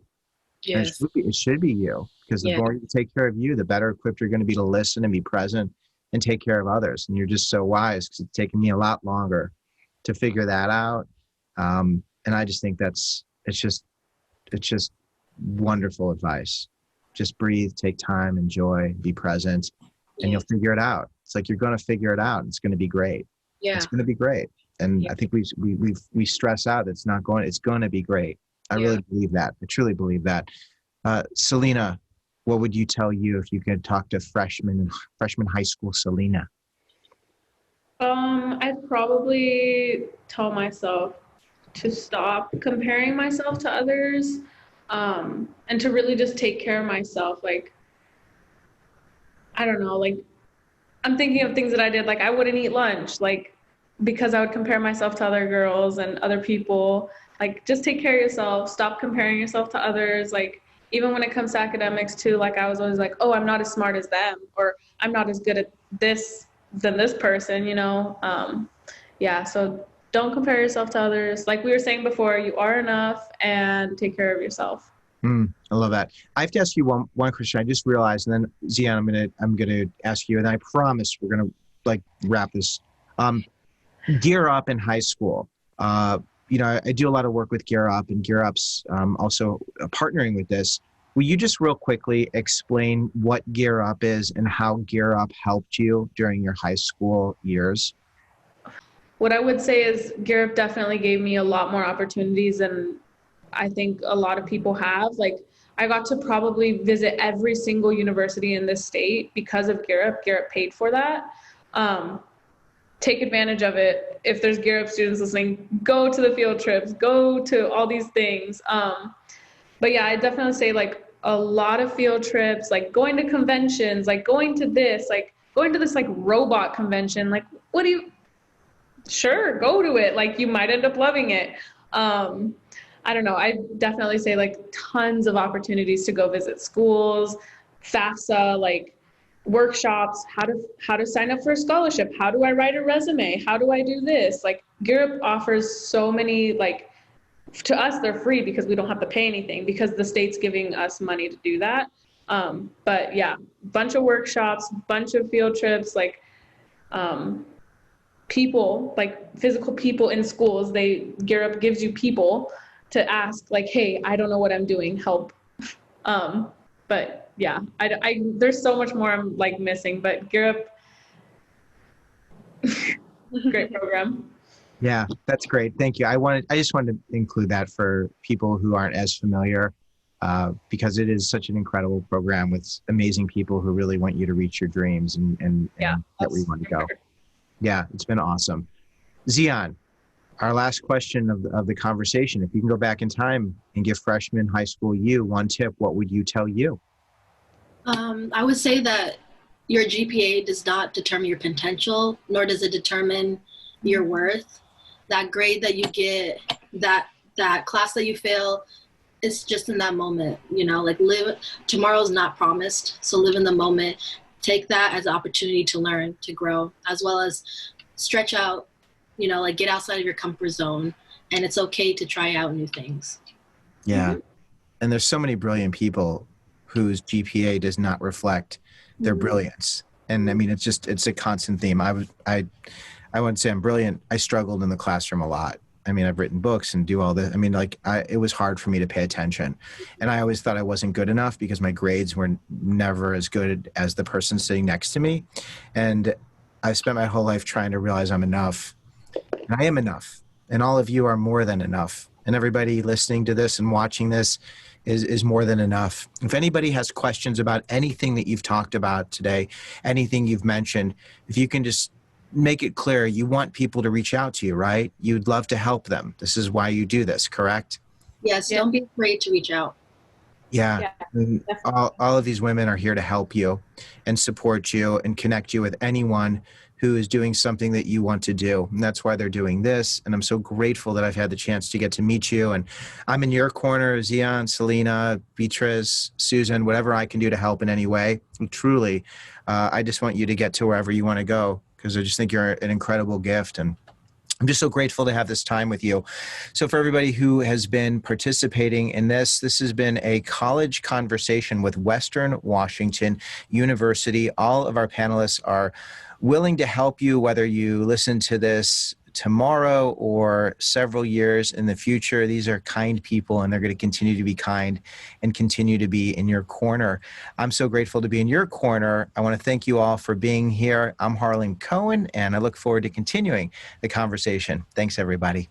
Yes.
And it should be you, because the more you take care of you, the better equipped you're going to be to listen and be present and take care of others. And you're just so wise, because it's taken me a lot longer to figure that out. And I just think it's just wonderful advice. Just breathe, take time, enjoy, be present, and you'll figure it out. It's like you're going to figure it out. It's going to be great.
Yeah.
It's going to be great. And
Yeah.
I think we stress out it's going to be great. I
Yeah.
really believe that. I truly believe that. Celina, what would you tell you if you could talk to freshman high school Celina?
I'd probably tell myself to stop comparing myself to others, and to really just take care of myself. Like, I don't know, like I'm thinking of things that I did, like I wouldn't eat lunch, like because I would compare myself to other girls and other people. Like, just take care of yourself, stop comparing yourself to others. Like, even when it comes to academics too, like I was always like, oh, I'm not as smart as them, or I'm not as good at this than this person, you know? Yeah, so don't compare yourself to others. Like we were saying before, you are enough, and take care of yourself.
I love that. I have to ask you one question. I just realized, and then Zian, I'm gonna ask you, and I promise we're gonna like wrap this. Gear Up in high school. I do a lot of work with Gear Up, and Gear Up's also partnering with this. Will you just real quickly explain what Gear Up is and how Gear Up helped you during your high school years?
What I would say is Gear Up definitely gave me a lot more opportunities than I think a lot of people have. Like, I got to probably visit every single university in this state because of Gear Up. Gear Up paid for that. Take advantage of it. If there's Gear Up students listening, go to the field trips, go to all these things. But yeah, I definitely say like a lot of field trips, like going to conventions, like going to this like robot convention. Like, sure, go to it. Like, you might end up loving it. I don't know. I definitely say like tons of opportunities to go visit schools, FAFSA, like workshops, how to sign up for a scholarship, how do I write a resume, how do I do this. Like, Gear Up offers so many, like, to us they're free because we don't have to pay anything because the state's giving us money to do that. But yeah, bunch of workshops, bunch of field trips, like people, like physical people in schools. Gear Up gives you people to ask, like, hey, I don't know what I'm doing, help. But yeah, there's so much more I'm like missing, but Gear Up, great program.
Yeah, that's great. Thank you. I just wanted to include that for people who aren't as familiar, because it is such an incredible program with amazing people who really want you to reach your dreams and get where you want to go. Yeah, it's been awesome. Zian, our last question of the conversation. If you can go back in time and give freshman high school you one tip, what would you tell you?
I would say that your GPA does not determine your potential, nor does it determine your worth. That grade that you get, that class that you fail, it's just in that moment, you know, like tomorrow's not promised. So live in the moment, take that as an opportunity to learn, to grow, as well as stretch out, you know, like get outside of your comfort zone. And it's okay to try out new things.
Yeah. And there's so many brilliant people whose GPA does not reflect their brilliance. And I mean, it's a constant theme. I wouldn't say I'm brilliant. I struggled in the classroom a lot. I mean, I've written books and do all this. I mean, it was hard for me to pay attention. And I always thought I wasn't good enough because my grades were never as good as the person sitting next to me. And I spent my whole life trying to realize I'm enough. And I am enough. And all of you are more than enough. And everybody listening to this and watching this is more than enough. If anybody has questions about anything that you've talked about today, anything you've mentioned, if you can just make it clear, you want people to reach out to you, right? You'd love to help them. This is why you do this, correct?
Yes, don't be afraid to reach out.
Yeah. All of these women are here to help you and support you and connect you with anyone who is doing something that you want to do. And that's why they're doing this. And I'm so grateful that I've had the chance to get to meet you. And I'm in your corner, Zian, Celina, Beatriz, Susan, whatever I can do to help in any way. And truly, I just want you to get to wherever you want to go, because I just think you're an incredible gift. And I'm just so grateful to have this time with you. So for everybody who has been participating in this has been a college conversation with Western Washington University. All of our panelists are willing to help you, whether you listen to this tomorrow or several years in the future. These are kind people, and they're going to continue to be kind and continue to be in your corner. I'm so grateful to be in your corner. I want to thank you all for being here. I'm Harlan Cohen, and I look forward to continuing the conversation. Thanks, everybody.